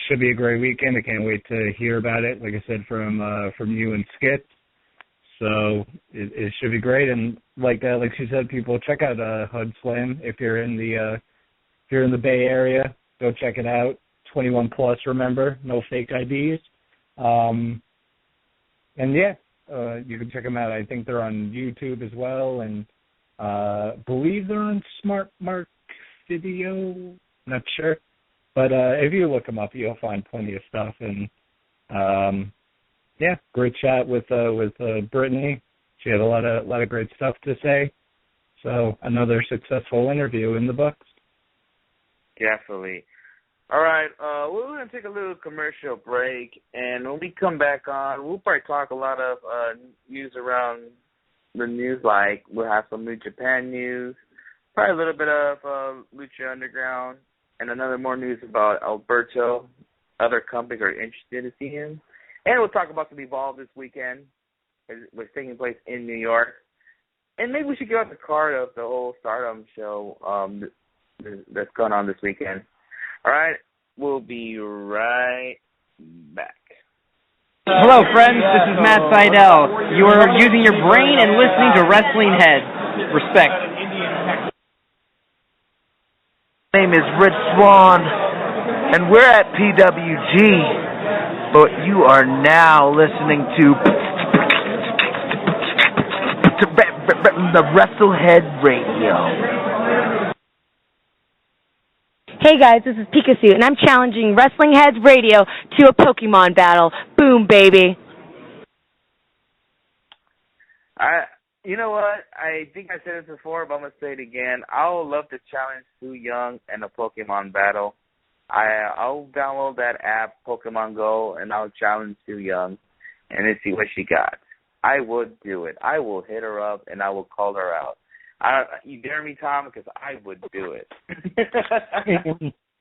should be a great weekend. I can't wait to hear about it. Like I said, from you and Skip. So it should be great. And like she said, people check out Hoodslam if you're in the Bay Area. Go check it out. 21 plus, remember, no fake IDs. And yeah, you can check them out. I think they're on YouTube as well, and believe they're on Smart Mark Video. Not sure, but if you look them up, you'll find plenty of stuff. And yeah, great chat with Brittany. She had a lot of great stuff to say. So another successful interview in the books. Definitely. All right, we're going to take a little commercial break, and when we come back on, we'll probably talk a lot of news around the news, like we'll have some New Japan news, probably a little bit of Lucha Underground, and another more news about Alberto. Other companies are interested to see him. And we'll talk about some Evolve this weekend, which is taking place in New York. And maybe we should give out the card of the whole Stardom show that's going on this weekend. All right, we'll be right back. Hello, friends. This is Matt Seidel. You are using your brain and listening to WrestlingHeads. Respect. My name is Rich Swan, and we're at PWG. But you are now listening to the WrestleHead Radio. Hey guys, this is Pikachu, and I'm challenging WrestlingHeads Radio to a Pokemon battle. Boom, baby. You know what? I think I said this before, but I'm going to say it again. I would love to challenge Sue Young in a Pokemon battle. I'll download that app, Pokemon Go, and I'll challenge Sue Young and then see what she got. I would do it. I will hit her up, and I will call her out. You dare me, Tom? Because I would do it.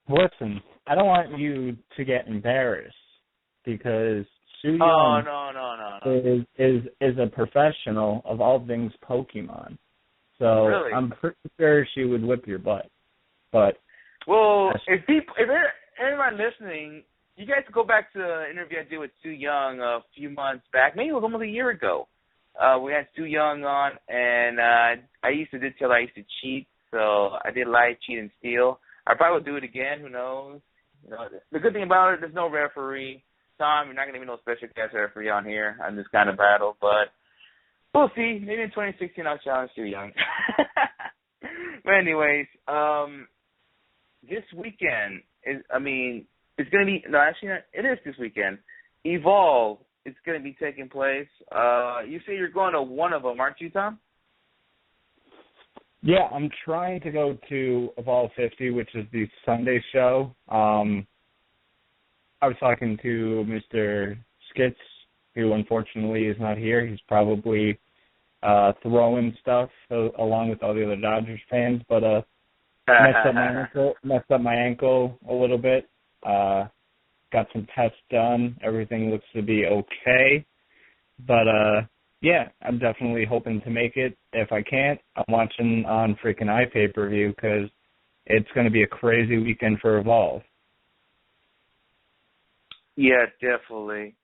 Listen, I don't want you to get embarrassed because Sue Young is a professional of all things Pokemon. So really? I'm pretty sure she would whip your butt. But well, if anyone listening, you guys go back to the interview I did with Sue Young a few months back. Maybe it was almost a year ago. we had Stu Young on, and I used to cheat, so I did lie, cheat, and steal. I probably will do it again. Who knows? You know, the good thing about it, there's no referee. Tom, you're not going to be no special guest referee on here on this kind of battle, but we'll see. Maybe in 2016 I'll challenge Stu Young. But anyways, this weekend it's going to be, no, actually, it is this weekend. Evolve is going to be taking place. You say you're going to one of them, aren't you, Tom? Yeah, I'm trying to go to Evolve 50, which is the Sunday show. I was talking to Mr. Skitz, who unfortunately is not here. He's probably throwing stuff along with all the other Dodgers fans, but messed up my ankle a little bit. Got some tests done. Everything looks to be okay. But, yeah, I'm definitely hoping to make it. If I can't, I'm watching on freaking iPay-per-view because it's going to be a crazy weekend for Evolve. Yeah, definitely.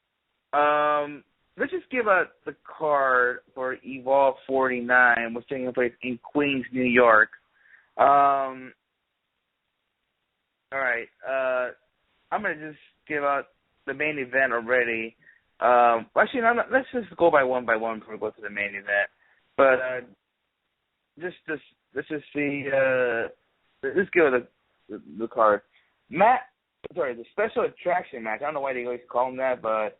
Let's just give out the card for Evolve 49, which is taking place in Queens, New York. All right. I'm going to just give out the main event already. Actually, no, let's just go by one before we go to the main event. But let's just see. Let's give it the card. The special attraction match. I don't know why they always call him that, but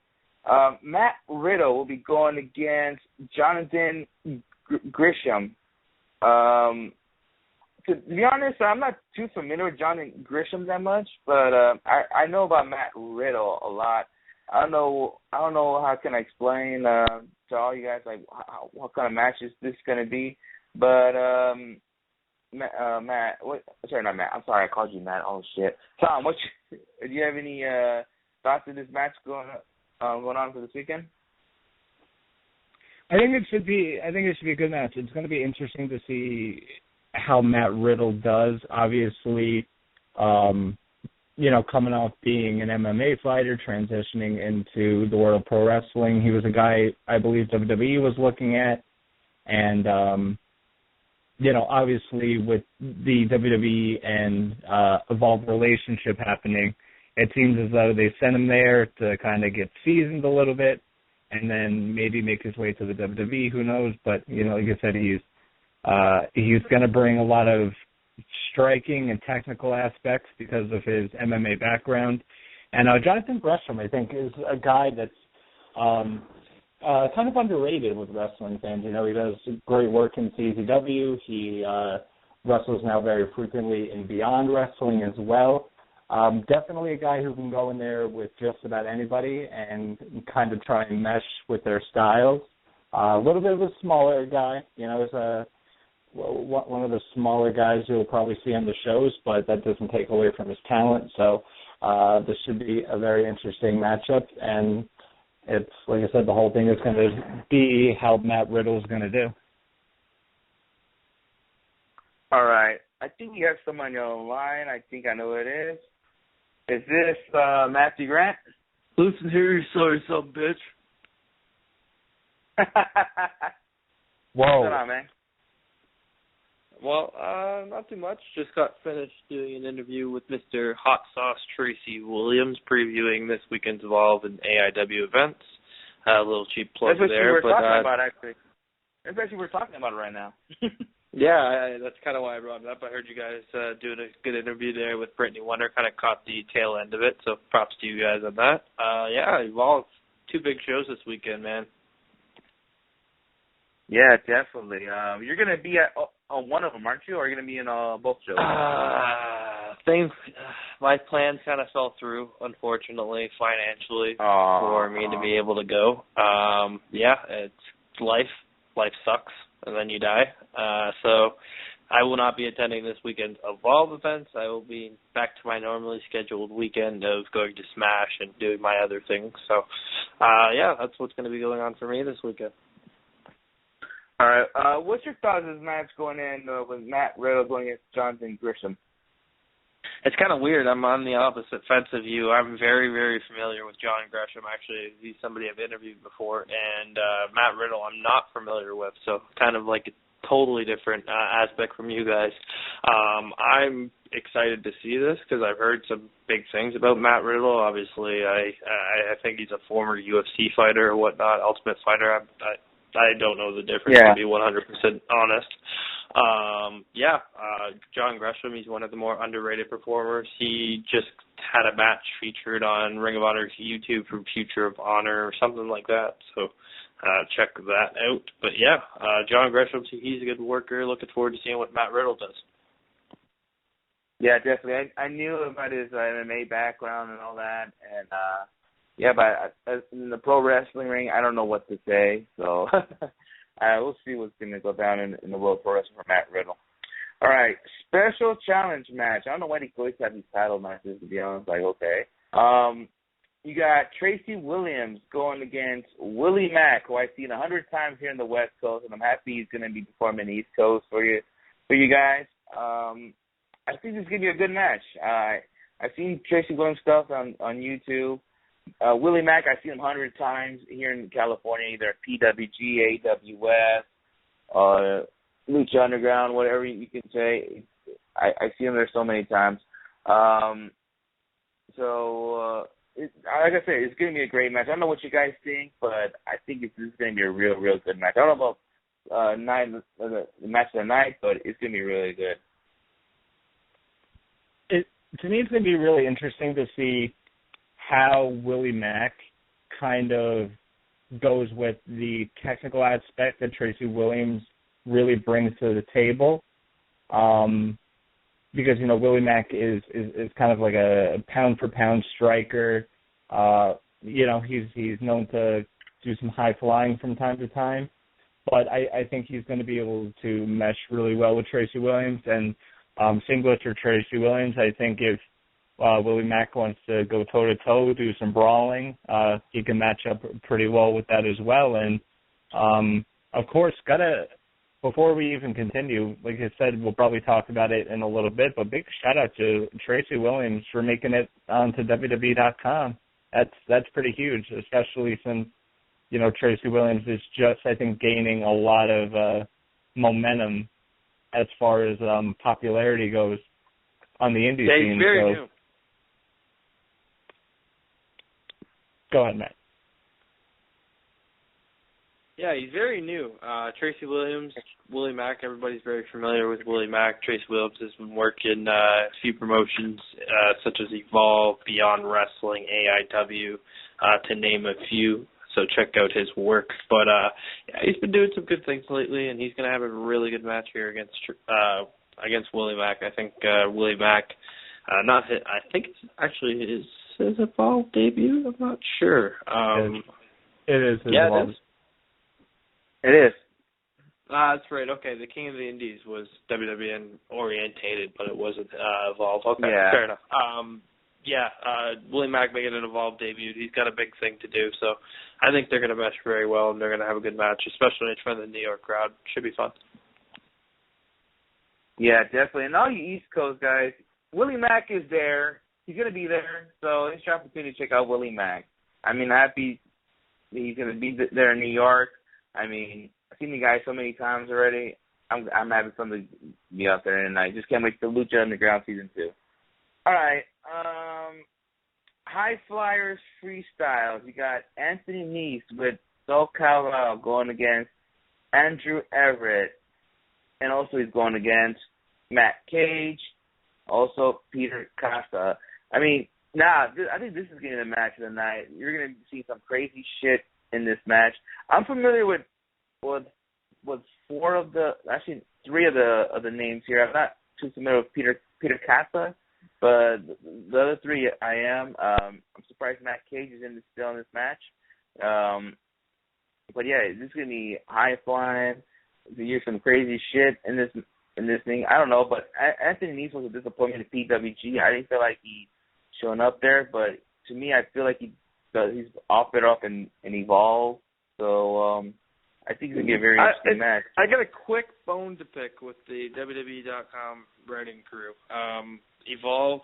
Matt Riddle will be going against Jonathan Gresham. To be honest, I'm not too familiar with Jonathan Gresham that much, but I know about Matt Riddle a lot. I don't know how can I explain to all you guys like what kind of match is this going to be, but Matt, sorry, not Matt. I'm sorry, I called you Matt. Oh shit, Tom, do you have any thoughts of this match going on for this weekend? I think it should be a good match. It's going to be interesting to see how Matt Riddle does. Obviously, coming off being an MMA fighter, transitioning into the world of pro wrestling, he was a guy I believe WWE was looking at, and obviously with the WWE and Evolve relationship happening, it seems as though they sent him there to kind of get seasoned a little bit and then maybe make his way to the WWE. Who knows? But, like I said, he's going to bring a lot of striking and technical aspects because of his MMA background. And Jonathan Gresham, I think, is a guy that's kind of underrated with wrestling fans. He does great work in CZW. He wrestles now very frequently in Beyond Wrestling as well. Definitely a guy who can go in there with just about anybody and kind of try and mesh with their styles. A little bit of a smaller guy, is one of the smaller guys you'll probably see on the shows, but that doesn't take away from his talent. So this should be a very interesting matchup, and it's, like I said, the whole thing is going to be how Matt Riddle is going to do. All right. I think you have someone on your line. I think I know who it is. Is this Matthew Grant? Listen here, you sorry son bitch. Whoa. What's going on, man? Well, not too much. Just got finished doing an interview with Mr. Hot Sauce Tracy Williams, previewing this weekend's Evolve and AIW events. A little cheap plug there. That's what we're talking about, actually. That's actually what we're talking about right now. Yeah, that's kind of why I brought it up. I heard you guys doing a good interview there with Brittany Wonder. Kind of caught the tail end of it, so props to you guys on that. Yeah, Evolve, 2 big shows this weekend, man. Yeah, definitely. You're going to be at one of them, aren't you? Or are you going to be in both shows? My plans kind of fell through, unfortunately, financially, for me to be able to go. Yeah, it's life. Life sucks, and then you die. So I will not be attending this weekend's Evolve events. I will be back to my normally scheduled weekend of going to Smash and doing my other things. So, yeah, that's what's going to be going on for me this weekend. All right. What's your thoughts of this match going in with Matt Riddle going against Jonathan Gresham? It's kind of weird. I'm on the opposite fence of you. I'm very, very familiar with John Gresham. Actually, he's somebody I've interviewed before. And Matt Riddle I'm not familiar with, so kind of like a totally different aspect from you guys. I'm excited to see this because I've heard some big things about Matt Riddle. Obviously, I think he's a former UFC fighter or whatnot, Ultimate Fighter. I don't know the difference, to be 100% honest. John Gresham, he's one of the more underrated performers. He just had a match featured on Ring of Honor's YouTube from Future of Honor or something like that. So check that out. But John Gresham, he's a good worker. Looking forward to seeing what Matt Riddle does. Yeah, definitely. I knew about his MMA background and all that, and but in the pro wrestling ring, I don't know what to say. So we'll see what's going to go down in the World Pro Wrestling for Matt Riddle. All right, special challenge match. I don't know why they always have these title matches, to be honest. Like, okay. You got Tracy Williams going against Willie Mack, who I've seen 100 times here in the West Coast, and I'm happy he's going to be performing the East Coast for you guys. I think this is going to be a good match. I've seen Tracy Williams stuff on YouTube. Willie Mack, I've seen him 100 times here in California, either at PWG, AWS, Lucha Underground, whatever you can say. I see him there so many times. Like I said, it's going to be a great match. I don't know what you guys think, but I think this is going to be a real, real good match. I don't know about the match of the night, but it's going to be really good. To me, it's going to be really interesting to see how Willie Mack kind of goes with the technical aspect that Tracy Williams really brings to the table. Because, Willie Mack is kind of like a pound-for-pound striker. He's known to do some high flying from time to time. But I think he's going to be able to mesh really well with Tracy Williams. And same goes for Tracy Williams. I think if Willie Mack wants to go toe-to-toe, do some brawling, he can match up pretty well with that as well. And, of course, before we even continue, like I said, we'll probably talk about it in a little bit, but big shout-out to Tracy Williams for making it onto WWE.com. That's pretty huge, especially since, Tracy Williams is just, I think, gaining a lot of momentum as far as popularity goes on the indie scene. He's very new. Go ahead, Matt. Yeah, he's very new. Tracy Williams, Willie Mack, everybody's very familiar with Willie Mack. Tracy Williams has been working a few promotions such as Evolve, Beyond Wrestling, AIW, to name a few. So check out his work. But he's been doing some good things lately, and he's going to have a really good match here against Willie Mack. I think Willie Mack, I think it's actually his Evolve debut. I'm not sure. It is. It is. It is. That's right. Okay, the King of the Indies was WWN orientated, but it wasn't Evolve. Okay, fair enough. Willie Mack making an Evolve debut. He's got a big thing to do, so I think they're going to mesh very well, and they're going to have a good match, especially in front of the New York crowd. Should be fun. Yeah, definitely. And all you East Coast guys, Willie Mack is there. He's going to be there, so it's your opportunity to check out Willie Mack. I mean, happy he's going to be there in New York. I mean, I've seen the guy so many times already. I'm having fun to be out there tonight. Just can't wait for Lucha Underground Season 2. All right. High Flyers Freestyles. You got Anthony Nese with Sol Calval going against Andrew Everett. And also he's going against Matt Cage. Also Peter Costa. I mean, I think this is getting a match of the night. You're going to see some crazy shit in this match. I'm familiar with three of the names here. I'm not too familiar with Peter Costa, but the other three I am. I'm surprised Matt Cage is still in this match. But yeah, this is gonna be high flying. You hear some crazy shit in this thing. I don't know, but Anthony Nese was a disappointment at PWG. I didn't feel like he showing up there, but to me, I feel like he's off it up and Evolve. So I think it's going to be a very interesting match. I got a quick bone to pick with the WWE.com writing crew. Evolve,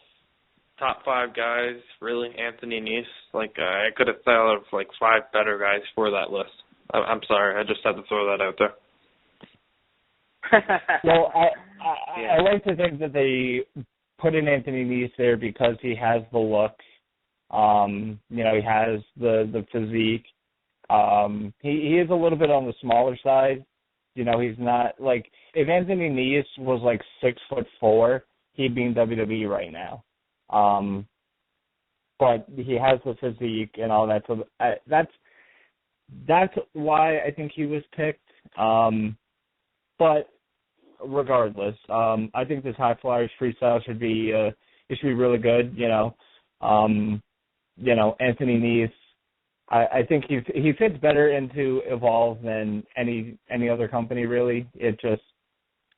top 5 guys, really, Anthony Nese. Like, I could have thought of, 5 better guys for that list. I'm sorry, I just had to throw that out there. Well, I like to think that they put in Anthony Nese there because he has the look. He has the physique. He is a little bit on the smaller side. He's not if Anthony Nese was 6'4", he'd be in WWE right now. But he has the physique and all that, so that's why I think he was picked. But regardless, I think this High Flyers freestyle should be really good. Anthony Nese, I think he fits better into Evolve than any other company really. It just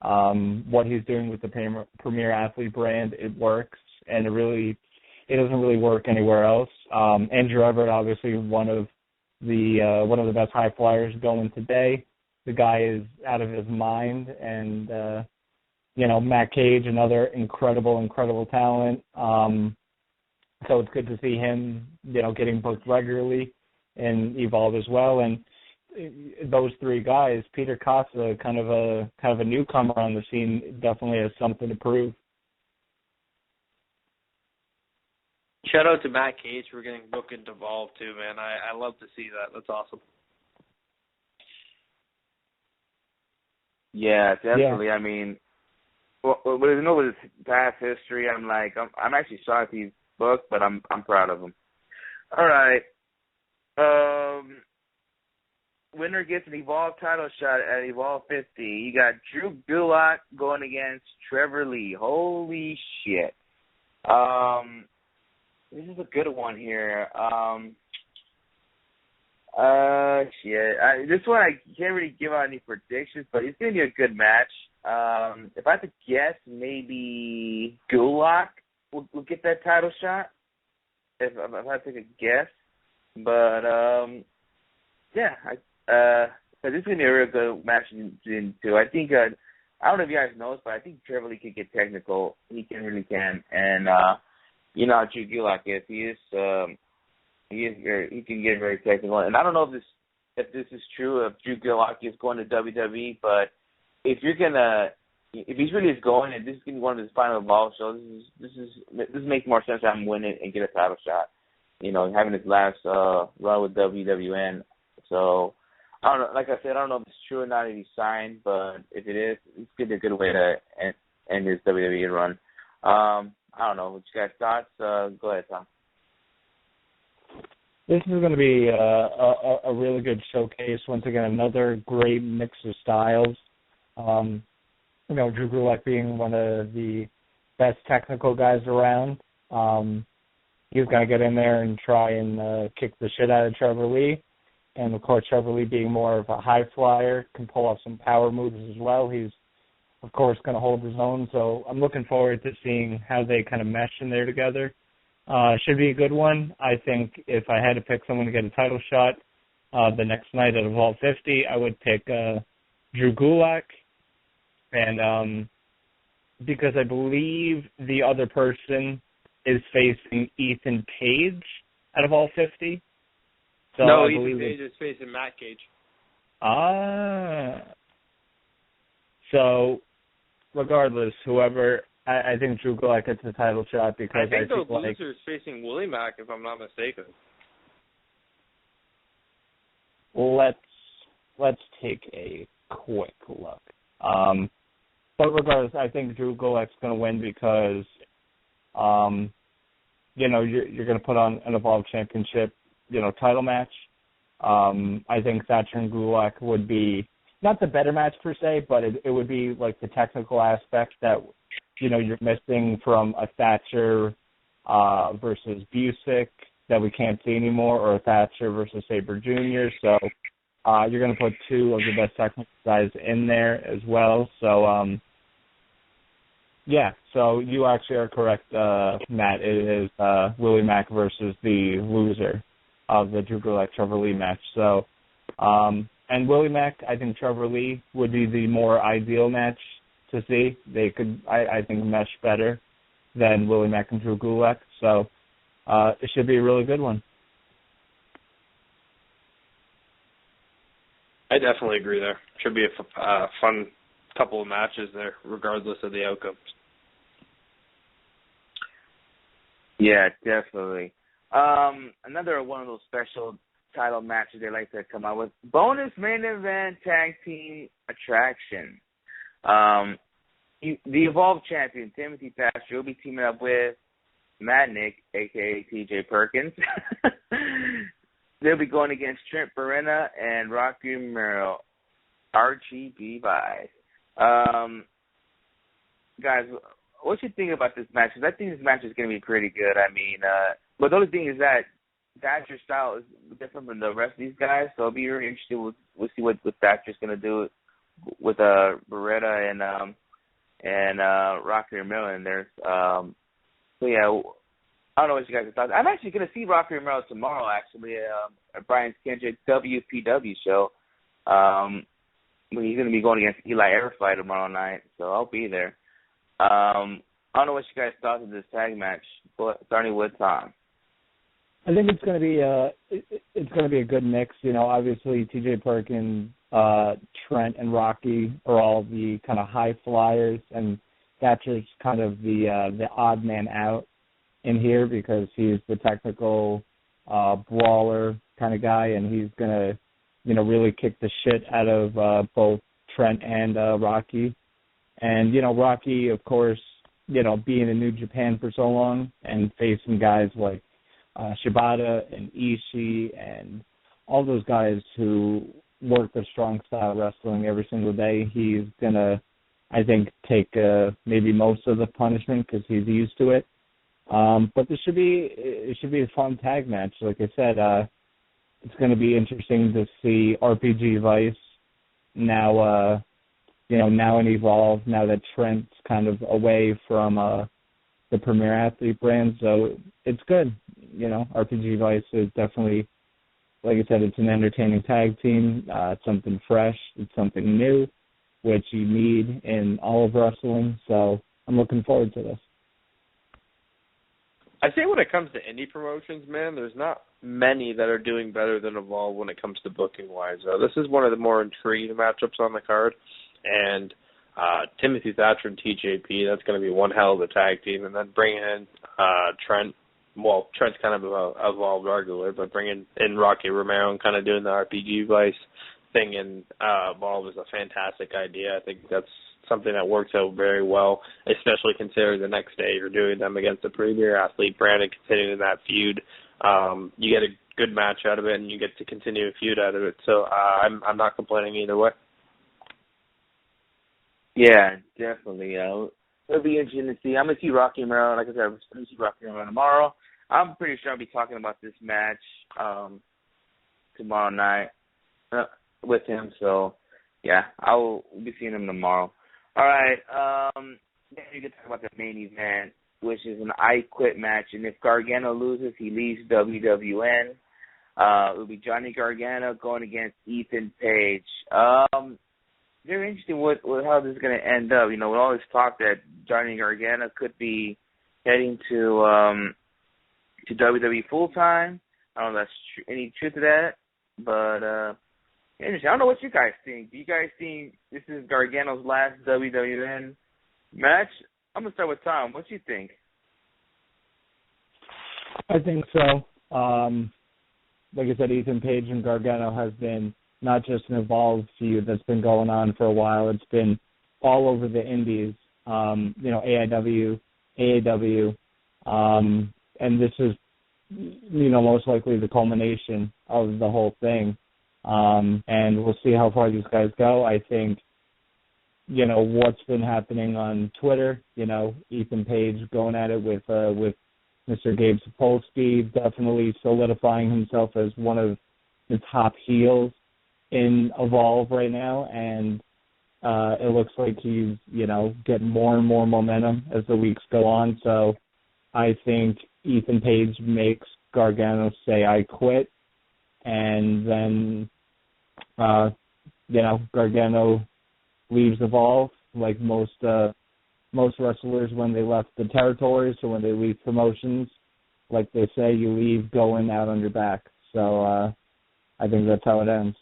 what he's doing with the Premier Athlete brand, it works, and it doesn't really work anywhere else. Andrew Everett, obviously one of the best high flyers going today. The guy is out of his mind, and Matt Cage, another incredible talent. So it's good to see him, getting booked regularly and Evolve as well. And those 3 guys, Peter Costa, kind of a newcomer on the scene, definitely has something to prove. Shout out to Matt Cage for getting booked into Evolve too, man. I love to see that. That's awesome. Yeah, definitely. Yeah. I mean, with his past history, I'm actually shocked he's booked, but I'm proud of him. All right. Winner gets an Evolve title shot at Evolve 50. You got Drew Gulak going against Trevor Lee. Holy shit. This is a good one here. This one I can't really give out any predictions, but it's going to be a good match. If I had to guess, maybe Gulak will get that title shot. If I had to take a guess. But, this is going to be a real good match too. I think, I don't know if you guys know this, but I think Trevor Lee can get technical. He really can. And, you know how Drew Gulak is. He can get very technical. And I don't know if this is true, if Drew Gulak is going to WWE, but if he's really going, and this is going to be one of his final Evolve shows, this makes more sense to him win it and get a title shot. Having his last run with WWN. So, I don't know. Like I said, I don't know if it's true or not if he's signed, but if it is, it's going to be a good way to end his WWE run. I don't know. What you guys thoughts? Go ahead, Tom. This is going to be a really good showcase. Once again, another great mix of styles. Drew Gulak being one of the best technical guys around. He's going to get in there and try and kick the shit out of Trevor Lee. And, of course, Trevor Lee being more of a high flyer, can pull off some power moves as well. He's, of course, going to hold his own. So I'm looking forward to seeing how they kind of mesh in there together. Should be a good one. I think if I had to pick someone to get a title shot the next night at Evolve 50, I would pick Drew Gulak. And because I believe the other person is facing Ethan Page at Evolve 50. So no, Ethan Page is facing Matt Cage. So, regardless, whoever, I think Drew Gulak gets the title shot because I think the loser is facing Willie Mack, if I'm not mistaken. Let's take a quick look. But regardless, I think Drew Gulak's going to win because, you're going to put on an Evolve Championship, title match. I think Thatcher and Gulak would be not the better match per se, but it would be like the technical aspect that, you're missing from a Thatcher versus Busick that we can't see anymore, or a Thatcher versus Sabre Jr. So you're going to put 2 of the best technical guys in there as well. So, so you actually are correct, Matt. It is Willie Mack versus the loser of the Drew Gulak Trevor Lee match. So, and Willie Mack, I think Trevor Lee would be the more ideal match to see. They could, I think, mesh better. than Willie Mack and Drew Gulak. So it should be a really good one. I definitely agree there. Should be a fun couple of matches there, regardless of the outcomes. Yeah, definitely. Another one of those special title matches they like to come out with. Bonus main event tag team attraction. The Evolve champion, Timothy Thatcher, will be teaming up with Matt Nick, a.k.a. TJ Perkins. They'll be going against Trent Beretta and Rocky Romero, RGB Vice. Guys, what you think about this match? Because I think this match is going to be pretty good. I mean, but the only thing is that Thatcher's style is different from the rest of these guys, so it'll be really interesting. We'll see what Thatcher's going to do with Beretta and Rocky Romero in there. So yeah, I don't know what you guys thought. I'm actually going to see Rocky Romero tomorrow, actually, at Brian Kendrick's WPW show. He's going to be going against Eli Airfight tomorrow night, so I'll be there. I don't know what you guys thought of this tag match, but starting with Tom. I think it's going to be a good mix. You know, obviously TJ Perkins, Trent, and Rocky are all the kind of high flyers, and Thatcher's kind of the odd man out in here because he's the technical brawler kind of guy, and he's going to, you know, really kick the shit out of both Trent and Rocky. And, you know, Rocky, of course, you know, being in New Japan for so long and facing guys like Shibata and Ishii and all those guys who work the strong style wrestling every single day, he's going to, I think, take maybe most of the punishment because he's used to it. But it should be a fun tag match. Like I said, it's going to be interesting to see RPG Vice now, now in Evolve, now that Trent's kind of away from the Premier Athlete brand. So it's good. You know, RPG Vice is definitely, like I said, it's an entertaining tag team. It's something fresh. It's something new, which you need in all of wrestling. So I'm looking forward to this. I think when it comes to indie promotions, man, there's not many that are doing better than Evolve when it comes to booking-wise. This is one of the more intriguing matchups on the card, and Timothy Thatcher and TJP, that's going to be one hell of a tag team, and then bringing in Trent. Well, Trent's kind of a Evolve regular, but bringing in Rocky Romero and kind of doing the RPG Vice thing in Evolve is a fantastic idea. I think that's something that works out very well, especially considering the next day you're doing them against the Premier Athlete brand and continuing that feud. You get a good match out of it, and you get to continue a feud out of it. So I'm not complaining either way. Yeah, definitely. It'll be interesting to see. I'm going to see Rocky Romero. Like I said, I'm going to see Rocky Romero tomorrow. I'm pretty sure I'll be talking about this match tomorrow night with him. So, yeah, I will be seeing him tomorrow. All right. Then you can talk about the main event, which is an I Quit match. And if Gargano loses, he leaves WWN. It will be Johnny Gargano going against Ethan Page. Very interesting how this is going to end up. You know, with all this talk that Johnny Gargano could be heading to WWE full time. I don't know if that's any truth to that, but interesting. I don't know what you guys think. Do you guys think this is Gargano's last WWN match? I'm gonna start with Tom. What do you think? I think so. Like I said, Ethan Page and Gargano has been not just an Evolve feud that's been going on for a while. It's been all over the indies, AIW, AAW, and this is, most likely the culmination of the whole thing. And we'll see how far these guys go. I think, what's been happening on Twitter, Ethan Page going at it with Mr. Gabe Sapolsky, definitely solidifying himself as one of the top heels in Evolve right now, and it looks like he's, getting more and more momentum as the weeks go on. So I think Ethan Page makes Gargano say, I quit, and then, Gargano leaves Evolve like most most wrestlers when they left the territories or when they leave promotions, like they say, you leave going out on your back. So I think that's how it ends.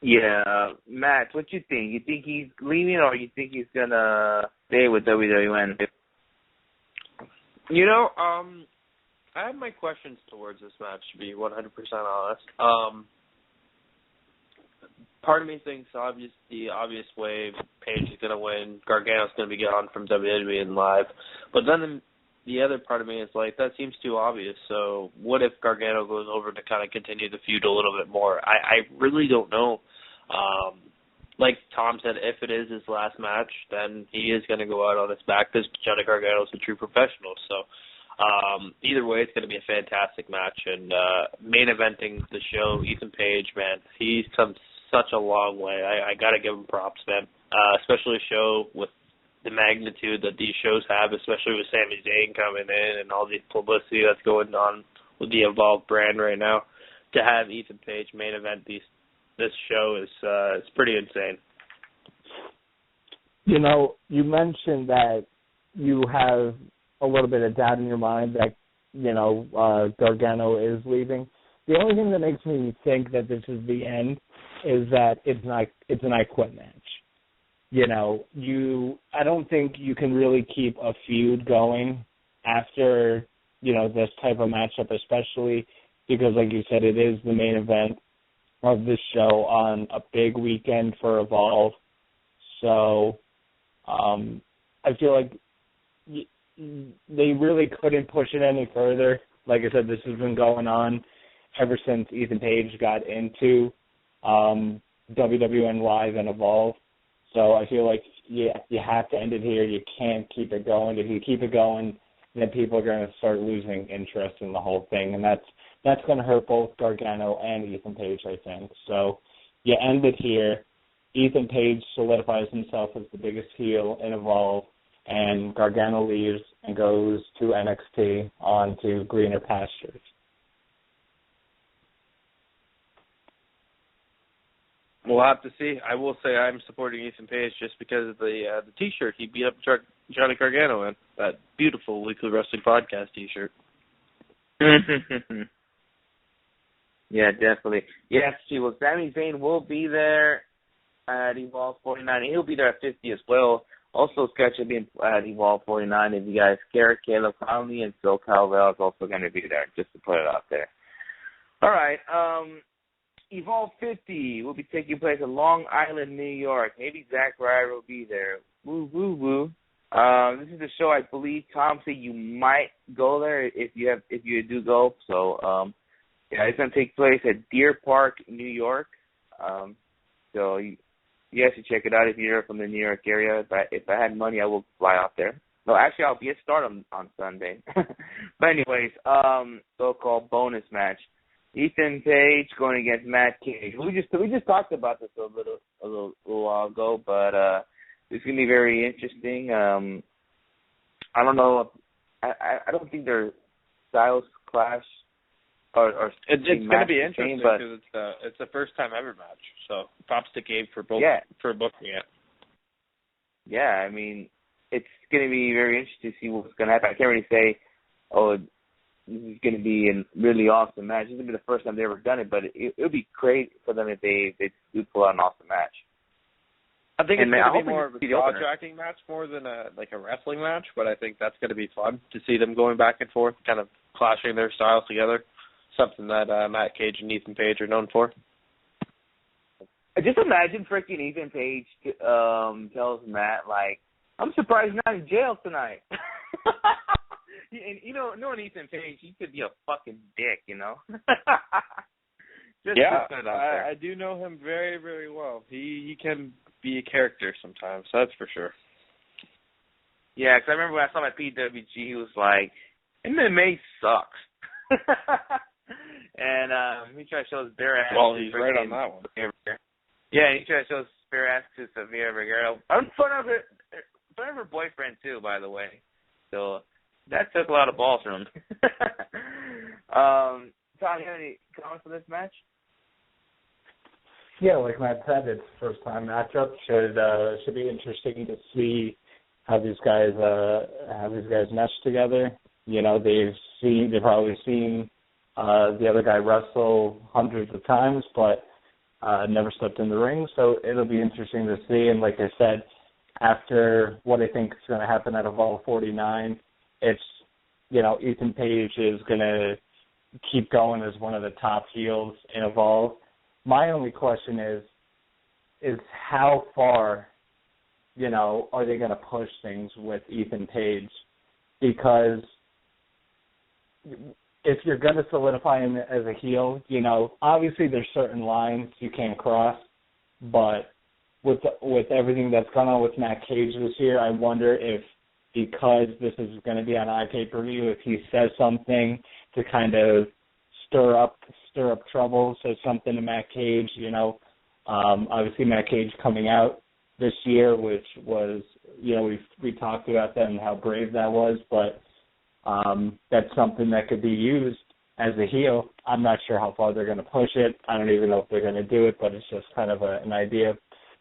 Yeah, Matt, what you think? You think he's leaving, or you think he's gonna stay with WWN? You know, I have my questions towards this match, to be 100% honest. Part of me thinks the obvious way Page is going to win, Gargano's going to be gone from WWNLIVE. But then the other part of me is like, that seems too obvious. So what if Gargano goes over to kind of continue the feud a little bit more? I really don't know. Like Tom said, if it is his last match, then he is going to go out on his back because Johnny Gargano is a true professional. So either way, it's going to be a fantastic match. And main eventing the show, Ethan Page, man, he's come such a long way. I got to give him props, man, especially a show with the magnitude that these shows have, especially with Sami Zayn coming in and all the publicity that's going on with the Evolve brand right now. To have Ethan Page main event this show is it's pretty insane. You know, you mentioned that you have a little bit of doubt in your mind that, you know, Gargano is leaving. The only thing that makes me think that this is the end is that it's an I Quit match. You know, I don't think you can really keep a feud going after, you know, this type of matchup, especially because, like you said, it is the main event of this show on a big weekend for Evolve. So I feel like they really couldn't push it any further. Like I said, this has been going on ever since Ethan Page got into WWN Live and Evolve. So I feel like you have to end it here. You can't keep it going. If you keep it going, then people are going to start losing interest in the whole thing, and that's going to hurt both Gargano and Ethan Page, I think. So you end it here. Ethan Page solidifies himself as the biggest heel in Evolve, and Gargano leaves and goes to NXT on to greener pastures. We'll have to see. I will say I'm supporting Ethan Page just because of the T-shirt he beat up Johnny Gargano in. That beautiful Weekly Wrestling Podcast T-shirt. Yeah, definitely. Yes, well, Sami Zayn will be there at Evolve 49. He'll be there at 50 as well. Also, Sketch will be at Evolve 49. If you guys care, Caleb Conley and Phil Calvel is also going to be there, just to put it out there. All right. Evolve 50 will be taking place in Long Island, New York. Maybe Zack Ryder will be there. Woo, woo, woo. This is a show I believe Tom said you might go there if you do go. So yeah, it's gonna take place at Deer Park, New York. So you guys should check it out if you're from the New York area. If I had money, I will fly out there. No, actually, I'll be at Stardom on Sunday. But anyways, so-called bonus match. Ethan Page going against Matt Cage. We just talked about this a little while ago, but it's gonna be very interesting. I don't know. I don't think their styles clash. Or it's gonna be interesting because it's a first time ever match. So props to Gabe for for booking it. Yeah, I mean it's gonna be very interesting to see what's gonna happen. I can't really say, this is going to be a really awesome match. This will be the first time they've ever done it, but it would be great for them if they do pull out an awesome match. I think it's going to be more of a jaw-jacking match more than a wrestling match, but I think that's going to be fun to see them going back and forth, kind of clashing their styles together, something that Matt Cage and Ethan Page are known for. Just imagine freaking Ethan Page tells Matt, like, I'm surprised you're not in jail tonight. And, knowing Ethan Page, he could be a fucking dick, I do know him very, very well. He can be a character sometimes, that's for sure. Yeah, because I remember when I saw my PWG, he was like, MMA sucks. And he tried to show his bare ass. Well, he's right on that one. Yeah, he tried to show his bare ass to Sofia Vergara. In front of her boyfriend, too, by the way. So that took a lot of balls from him. Tom, you have any comments on this match? Yeah, like Matt said, it's first time matchup. Should be interesting to see how these guys mesh together. You know, they've probably seen the other guy wrestle hundreds of times, but never stepped in the ring. So it'll be interesting to see. And like I said, after what I think is going to happen at Evolve 49, it's, you know, Ethan Page is going to keep going as one of the top heels in Evolve. My only question is how far, you know, are they going to push things with Ethan Page? Because if you're going to solidify him as a heel, you know, obviously there's certain lines you can't cross, but with everything that's gone on with Matt Cage this year, I wonder if, because this is going to be on iPay-per-view, if he says something to kind of stir up trouble, says something to Matt Cage, you know. Obviously Matt Cage coming out this year, which was, you know, we talked about that and how brave that was, but that's something that could be used as a heel. I'm not sure how far they're going to push it. I don't even know if they're going to do it, but it's just kind of an idea.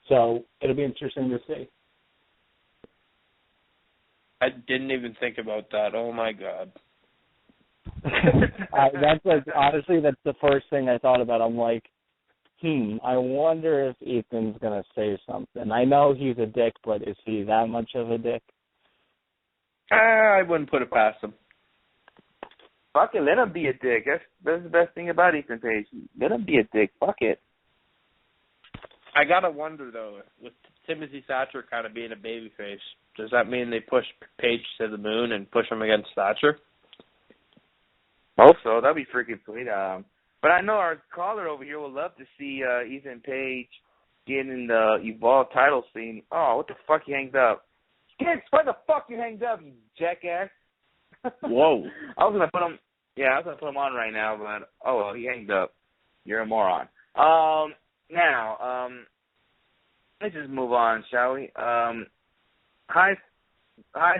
So it'll be interesting to see. I didn't even think about that. Oh, my God. Honestly, that's the first thing I thought about. I'm like, I wonder if Ethan's going to say something. I know he's a dick, but is he that much of a dick? I wouldn't put it past him. Fuck it, let him be a dick. That's the best thing about Ethan Page. Let him be a dick. Fuck it. I gotta wonder though, with Timothy Thatcher kind of being a babyface, does that mean they push Page to the moon and push him against Thatcher? Hope so. That'd be freaking sweet. But I know our caller over here would love to see Ethan Page get in the Evolve title scene. Oh, what the fuck? He hanged up. Kids, why the fuck you hanged up, you jackass? Whoa. I was gonna put him on right now, but oh well, he hanged up. You're a moron. Now, let's just move on, shall we? High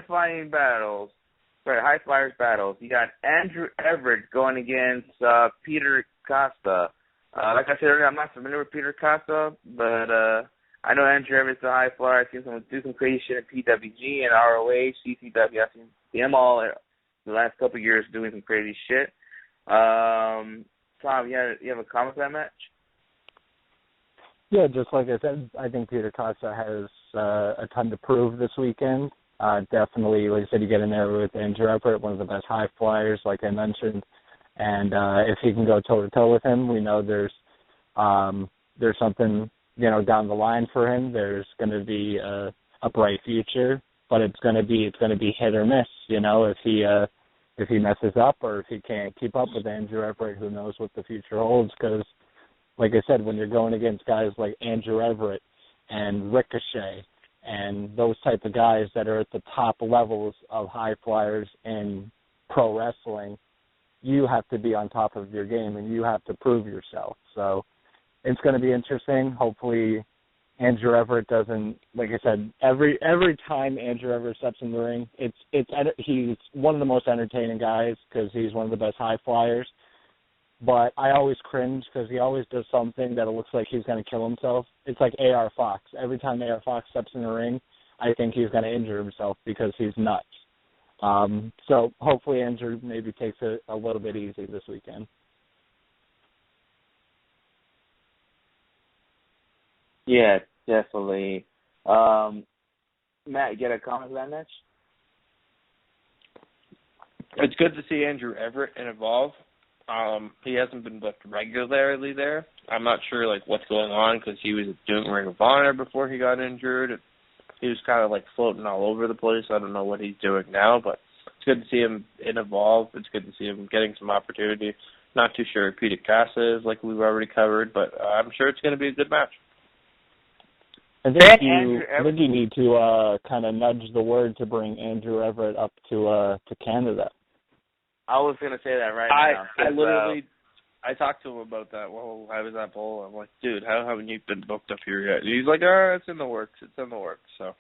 flyers battles. You got Andrew Everett going against Peter Costa. Like I said earlier, I'm not familiar with Peter Costa, but I know Andrew Everett's a high flyer. I've seen him do some crazy shit in PWG and ROH, CCW. I've seen them all the last couple of years doing some crazy shit. Tom, you have a comment on that match? Yeah, just like I said, I think Peter Costa has a ton to prove this weekend. Definitely, like I said, you get in there with Andrew Everett, one of the best high flyers, like I mentioned. And if he can go toe-to-toe with him, we know there's something, you know, down the line for him. There's going to be a bright future, but it's going to be hit or miss, you know, if he messes up or if he can't keep up with Andrew Everett, who knows what the future holds. Because, like I said, when you're going against guys like Andrew Everett and Ricochet and those type of guys that are at the top levels of high flyers in pro wrestling, you have to be on top of your game and you have to prove yourself. So it's going to be interesting. Hopefully Andrew Everett doesn't, like I said, every time Andrew Everett steps in the ring, he's one of the most entertaining guys because he's one of the best high flyers. But I always cringe because he always does something that it looks like he's going to kill himself. It's like AR Fox. Every time AR Fox steps in the ring, I think he's going to injure himself because he's nuts. So hopefully Andrew maybe takes it a little bit easy this weekend. Yeah, definitely. Matt, you got a comment on that match? It's good to see Andrew Everett in Evolve. He hasn't been booked regularly there. I'm not sure like what's going on because he was doing Ring of Honor before he got injured. He was kind of like floating all over the place. I don't know what he's doing now, but it's good to see him in Evolve. It's good to see him getting some opportunity. Not too sure who Peter Casa is, like we've already covered, but I'm sure it's going to be a good match. I think you need to kind of nudge the word to bring Andrew Everett up to Canada. I was going to say that right now. I literally, I talked to him about that while I was at Bowl. I'm like, dude, how haven't you been booked up here yet? He's like, it's in the works. It's in the works. So.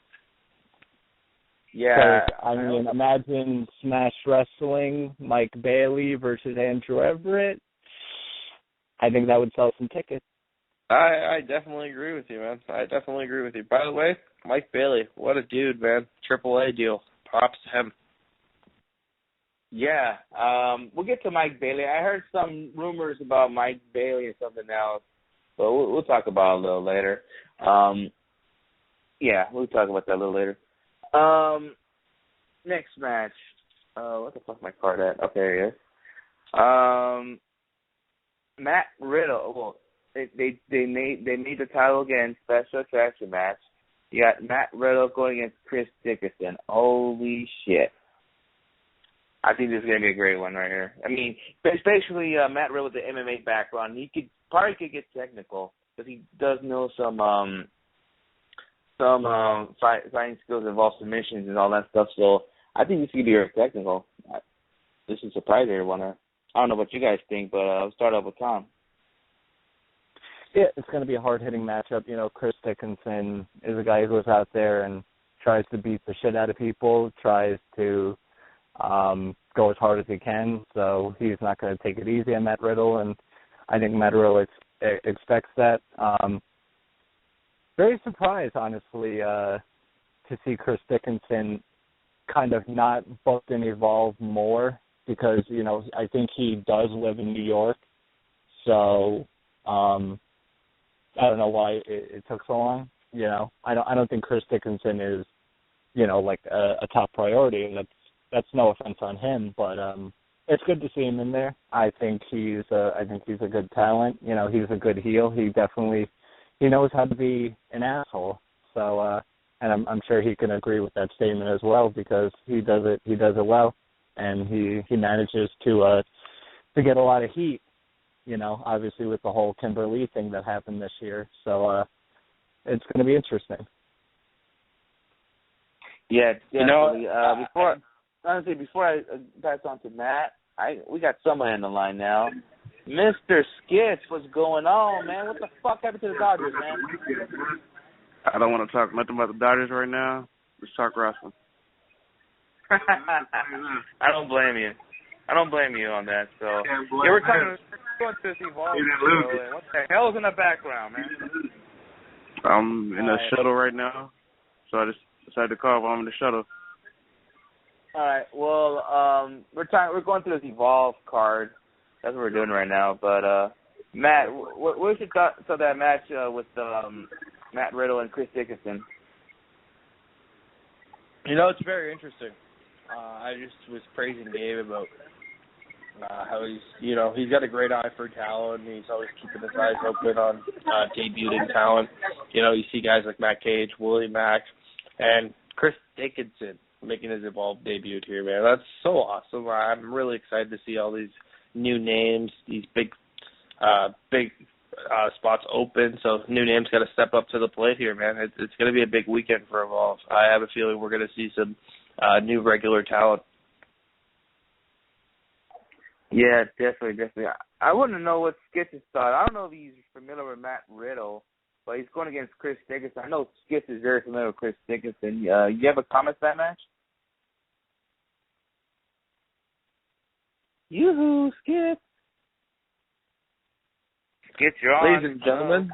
Yeah. So, I mean, imagine Smash Wrestling, Mike Bailey versus Andrew Everett. I think that would sell some tickets. I definitely agree with you, man. I definitely agree with you. By the way, Mike Bailey, what a dude, man. AAA deal. Props to him. Yeah, we'll get to Mike Bailey. I heard some rumors about Mike Bailey and something else, but we'll talk about it a little later. Yeah, we'll talk about that a little later. Next match. What the fuck's my card at? Okay, here it is. Matt Riddle. Well, they made the title again, special attraction match. You got Matt Riddle going against Chris Dickerson. Holy shit. I think this is going to be a great one right here. I mean, especially Matt Riddle with the MMA background. He could get technical because he does know some fighting skills involve submissions and all that stuff. So I think this could be very technical. This is surprising everyone. I don't know what you guys think, but I'll start off with Tom. Yeah, it's going to be a hard-hitting matchup. You know, Chris Dickinson is a guy who goes out there and tries to beat the shit out of people, tries to go as hard as he can, so he's not going to take it easy on Matt Riddle, and I think Matt Riddle expects that. Very surprised, honestly, to see Chris Dickinson kind of not booked and evolve more because, you know, I think he does live in New York, so I don't know why it took so long. You know, I don't think Chris Dickinson is, you know, like a top priority, and that's no offense on him, but it's good to see him in there. I think he's a good talent. You know, he's a good heel. He knows how to be an asshole. So, and I'm sure he can agree with that statement as well because he does it well, and he manages to get a lot of heat. You know, obviously with the whole Kimberly thing that happened this year. So it's going to be interesting. Yeah, definitely. Before I pass on to Matt, we got someone in the line now. Mr. Skits, what's going on, man? What the fuck happened to the Dodgers, man? I don't want to talk nothing about the Dodgers right now. Let's talk wrestling. I don't blame you. On that. So we're going to this Evolve show. What the hell's in the background, man? I'm in a shuttle right now, so I just decided to call while I'm in the shuttle. All right. Well, we're going through this Evolve card. That's what we're doing right now. But Matt, what's your thoughts on that match with Matt Riddle and Chris Dickinson? You know, it's very interesting. I just was praising Gabe about how he's got a great eye for talent, and he's always keeping his eyes open on debuting talent. You know, you see guys like Matt Cage, Willie Mack, and Chris Dickinson making his Evolve debut here, man. That's so awesome. I'm really excited to see all these new names, these big spots open. So new names got to step up to the plate here, man. It's going to be a big weekend for Evolve. I have a feeling we're going to see some new regular talent. Yeah, definitely. I want to know what Skits' thought. I don't know if he's familiar with Matt Riddle, but he's going against Chris Dickinson. I know Skits is very familiar with Chris Dickinson. You have a comment to that match? Yoo-hoo, Skits. Skits, you're on. Ladies and gentlemen.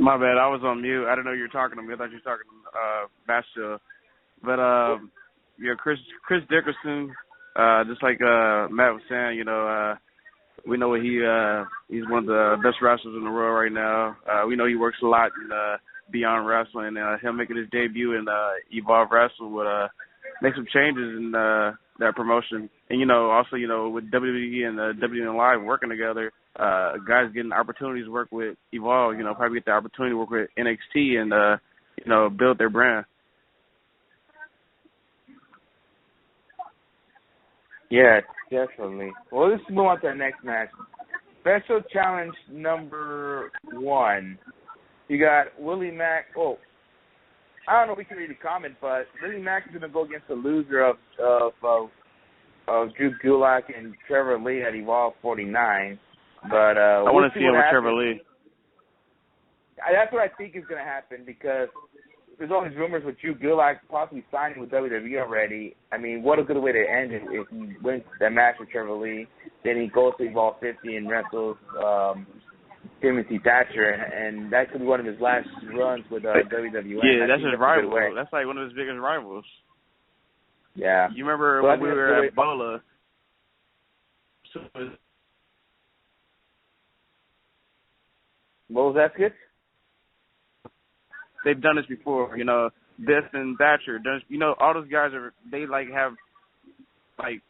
My bad, I was on mute. I didn't know you were talking to me. I thought you were talking to Bastille. But, yeah, Chris Dickinson, just like Matt was saying, you know, we know he's one of the best wrestlers in the world right now. We know he works a lot in Beyond Wrestling. Him making his debut in Evolve Wrestling would make some changes in that promotion. And, you know, also, you know, with WWE and WWNLIVE working together, guys getting opportunities to work with Evolve, you know, probably get the opportunity to work with NXT and, you know, build their brand. Yeah, definitely. Well, let's move on to the next match. Special challenge number 1. You got Willie Mack. Oh, I don't know if we can read the comment, but Willie Mack is going to go against the loser of Drew Gulak and Trevor Lee at Evolve 49. But I want to see him with Trevor Lee. That's what I think is going to happen because there's all these rumors with Drew Gulak possibly signing with WWE already. I mean, what a good way to end it if he wins that match with Trevor Lee. Then he goes to Evolve 50 and wrestles Timothy Thatcher, and that could be one of his last runs with WWN. Yeah, that's his rival. That's like one of his biggest rivals. Yeah. You remember when we were at Bola? What was that, Skip? They've done this before, Biff and Thatcher. All those guys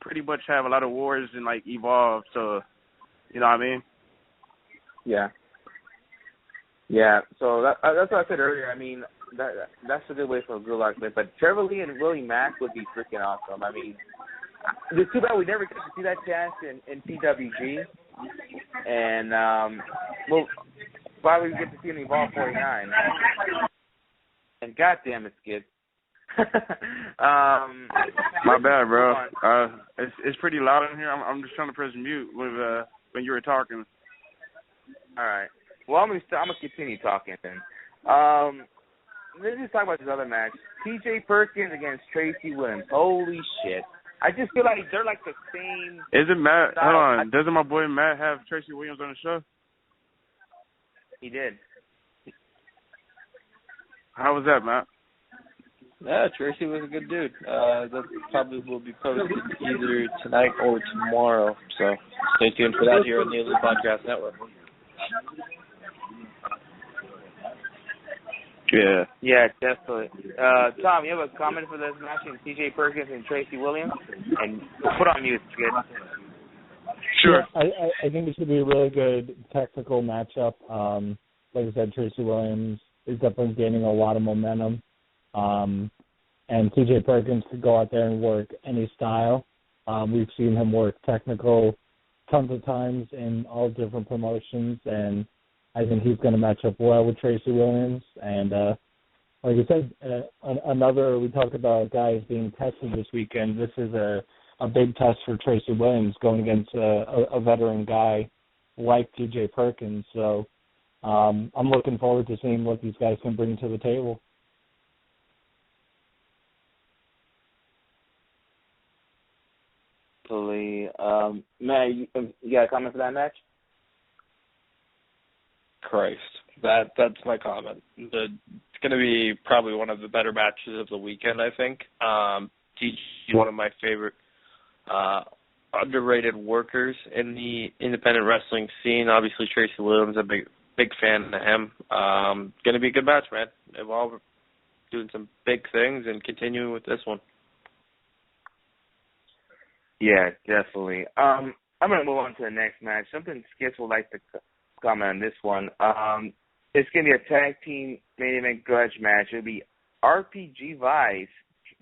pretty much have a lot of wars and evolve. So, you know what I mean? Yeah. Yeah. So that's what I said earlier. I mean, that's a good way for a good luck. But Trevor Lee and Willie Mack would be freaking awesome. I mean, it's too bad we never get to see that chance in PWG. And we'll probably get to see him Evolve 49. And goddamn it, Skid. My bad, bro. It's pretty loud in here. I'm just trying to press mute when you were talking. All right. Well, I'm gonna continue talking then. Let's just talk about this other match. T.J. Perkins against Tracy Williams. Holy shit! I just feel like they're like the same. Isn't Matt? Hold on. Doesn't my boy Matt have Tracy Williams on the show? He did. How was that, Matt? Yeah, Tracy was a good dude. That probably will be posted either tonight or tomorrow. So stay tuned for that here on the Elite Podcast Network. Yeah. Yeah, definitely. Tom, you have a comment for this match in T.J. Perkins and Tracy Williams? And put on mute, Skid. Sure. Yeah, I think it should be a really good technical matchup. Like I said, Tracy Williams is definitely gaining a lot of momentum. And T.J. Perkins could go out there and work any style. We've seen him work technical tons of times in all different promotions, and I think he's going to match up well with Tracy Williams. And like I said, we talked about guys being tested this weekend. This is a big test for Tracy Williams going against a veteran guy like T.J. Perkins. So I'm looking forward to seeing what these guys can bring to the table. Absolutely. Matt, you got a comment for that match? Christ, that's my comment. It's going to be probably one of the better matches of the weekend, I think. TJ is one of my favorite underrated workers in the independent wrestling scene. Obviously, Tracy Williams, a big fan of him. Going to be a good match, man. Evolve doing some big things and continuing with this one. Yeah, definitely. I'm going to move on to the next match. Something Skits would like to comment on this one. It's going to be a tag team main event grudge match. It'll be RPG Vice,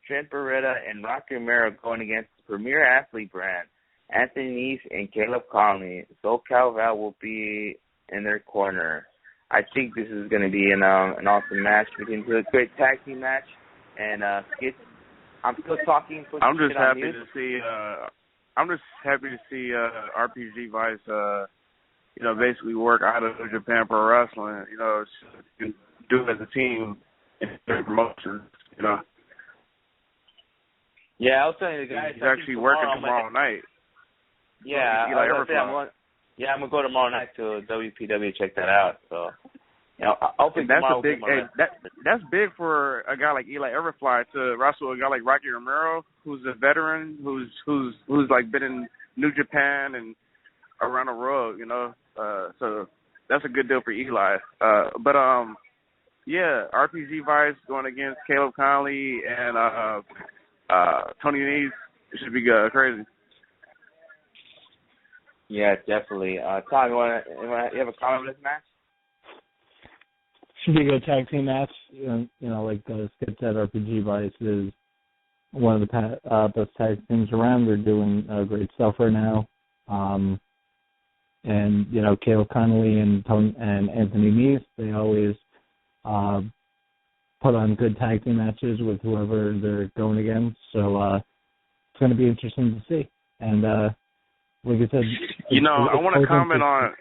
Trent Beretta, and Rocky Romero going against the Premier Athlete brand, Anthony Nese and Caleb Conley. SoCal Val will be in their corner. I think this is going to be an awesome match. It's a great tag team match. And Skits, I'm still talking. I'm just happy to see. I'm just happy to see RPG Vice. Basically work out of Japan Pro Wrestling. Do it as a team in different promotions. Yeah, I was telling you the guys. He's actually working tomorrow night. Yeah, I'm gonna go tomorrow night to WPW to check that out. So. I'll think that's a big. That's big for a guy like Eli Everfly to wrestle a guy like Rocky Romero, who's a veteran, who's like been in New Japan and around the world, So that's a good deal for Eli. But RPG Vice going against Caleb Conley and Tony Nese. It should be crazy. Yeah, definitely. Tom, you have a comment on this match? Should be a good tag team match. Like Skip said, RPG Vice is one of the best tag teams around. They're doing great stuff right now. And Caleb Connolly and Anthony Nese, they always put on good tag team matches with whoever they're going against. So it's going to be interesting to see. And like I said, I want to comment on.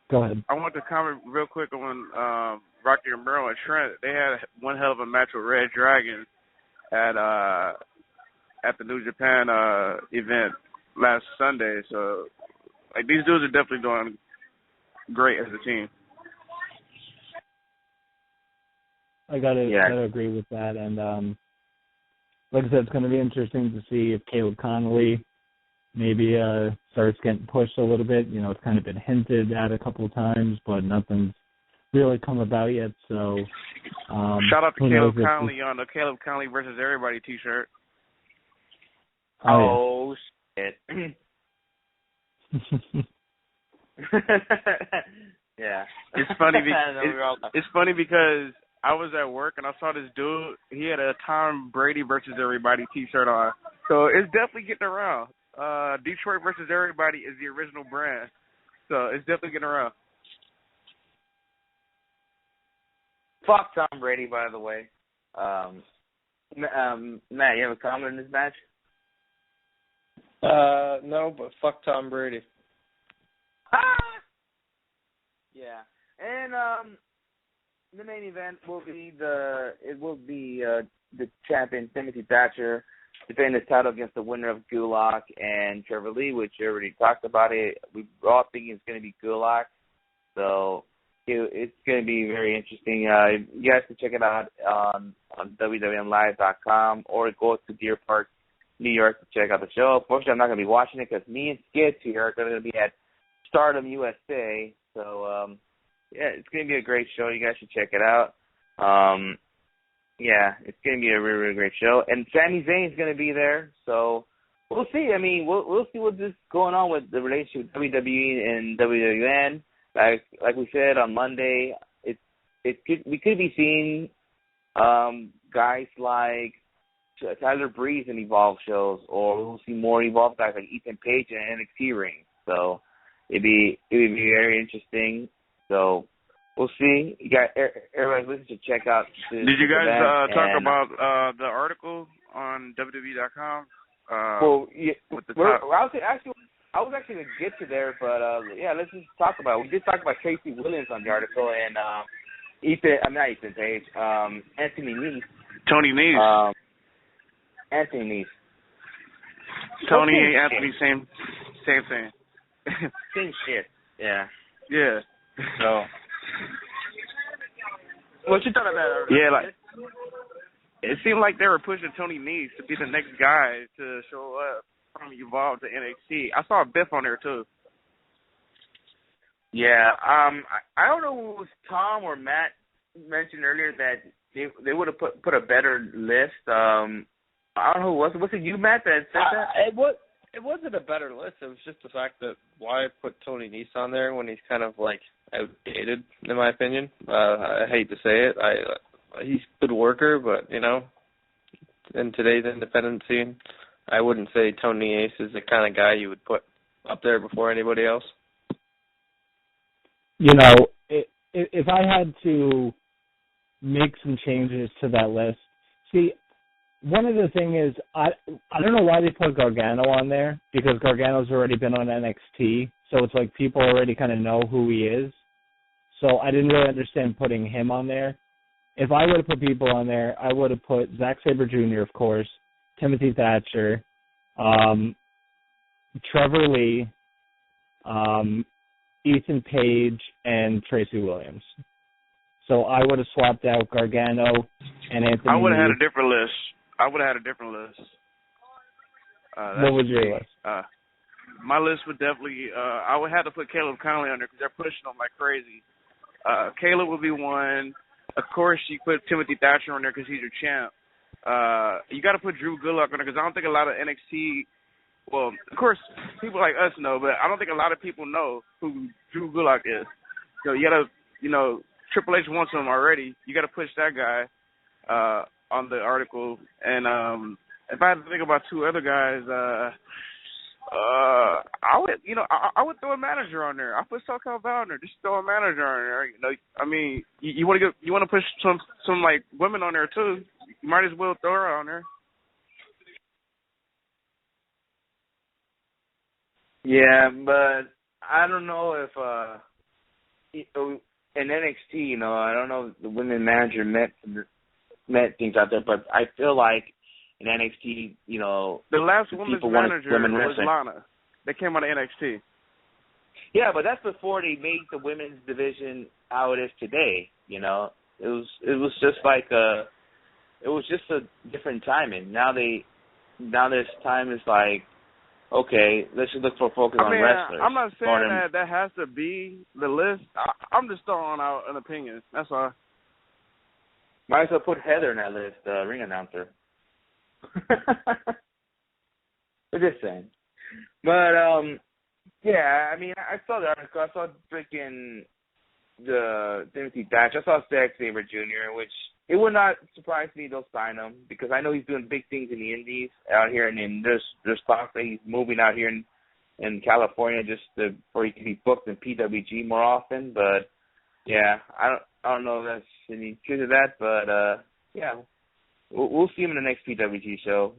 Go ahead. I want to comment real quick on Rocky Romero and Trent. They had one hell of a match with Red Dragon at the New Japan event last Sunday. So, these dudes are definitely doing great as a team. I gotta agree with that, and like I said, it's going to be interesting to see if Caleb Connolly maybe starts getting pushed a little bit. You know, it's kind of been hinted at a couple of times, but nothing's really come about yet. So shout out to Caleb Connolly on the Caleb Connolly versus Everybody T-shirt. Oh shit! Yeah, it's funny. It's funny because I was at work and I saw this dude. He had a Tom Brady versus Everybody T-shirt on, so it's definitely getting around. Detroit versus Everybody is the original brand, so it's definitely getting around. Fuck Tom Brady, by the way. Matt, you have a comment in this match? No, but fuck Tom Brady. Yeah, and the main event will be the champion Timothy Thatcher defending his title against the winner of Gulak and Trevor Lee, which you already talked about it. We all thinking it's going to be Gulak, so it's going to be very interesting. You guys can check it out on WWNLIVE.com or go to Deer Park, New York to check out the show. Unfortunately, I'm not going to be watching it because me and Skids here are going to be at Stardom USA. So, yeah, it's going to be a great show. You guys should check it out. Yeah, it's going to be a really, really great show. And Sami Zayn's going to be there. So we'll see. I mean, we'll see what's going on with the relationship with WWE and WWN. Like we said on Monday, we could be seeing guys like Tyler Breeze in Evolve shows, or we'll see more Evolve guys like Ethan Page in NXT rings. So it would be very interesting. So we'll see. You got everybody listen to check out. Did you guys talk about the article on WWE.com? Well, yeah, I was actually going to get to there, but yeah, let's just talk about it. We did talk about Tracy Williams on the article and not Ethan Page, Anthony Nese. Tony Nese. Anthony Nese. Tony and Anthony, same thing. Same shit. Yeah. Yeah. So. What you thought about that? Yeah, like it seemed like they were pushing Tony Nese to be the next guy to show up from Evolve to NXT. I saw Biff on there too. Yeah. I don't know if it was Tom or Matt mentioned earlier that they would have put a better list. I don't know who was it. Was it you, Matt, that said that? It wasn't a better list. It was just the fact that why put Tony Nese on there when he's kind of like outdated, in my opinion. I hate to say it. He's a good worker, but you know, in today's independent scene, I wouldn't say Tony Nese is the kind of guy you would put up there before anybody else. You know, if I had to make some changes to that list, see, one of the things is I don't know why they put Gargano on there, because Gargano's already been on NXT, so it's like people already kind of know who he is. So I didn't really understand putting him on there. If I would have put people on there, I would have put Zack Sabre Jr., of course, Timothy Thatcher, Trevor Lee, Ethan Page, and Tracy Williams. So I would have swapped out Gargano and Anthony. I would have had a different list. What was your list? My list would definitely, I would have to put Caleb Connolly on there because they're pushing him like crazy. Caleb would be one. Of course, you put Timothy Thatcher on there because he's your champ. You got to put Drew Gulak on there because I don't think a lot of NXT, well, of course, people like us know, but I don't think a lot of people know who Drew Gulak is. So you got to, you know, Triple H wants him already. You got to push that guy on the article. And if I had to think about two other guys, I would throw a manager on there. I put SoCal Val on there. Just throw a manager on there. You know, I mean, you want to push some like women on there too. You might as well throw her on there. Yeah, but I don't know if in NXT, you know, I don't know if the women manager met things out there, but I feel like in NXT, you know, the last women's manager was Lana. They came out of NXT. Yeah, but that's before they made the women's division how it is today. You know, it was just like a different timing. Now this time is like, okay, let's just look for focus on wrestlers. I'm not saying that has to be the list. I'm just throwing out an opinion. That's all. Might as well put Heather in that list, ring announcer. I'm just saying. But, yeah, I mean, I saw the article. I saw freaking the Timothy Thatch. I saw Zack Sabre Jr., which it would not surprise me they'll sign him because I know he's doing big things in the Indies out here, and there's talk that he's moving out here in California for he can be booked in PWG more often. But yeah, I don't know if that's any truth to that, but yeah, we'll see him in the next PWG show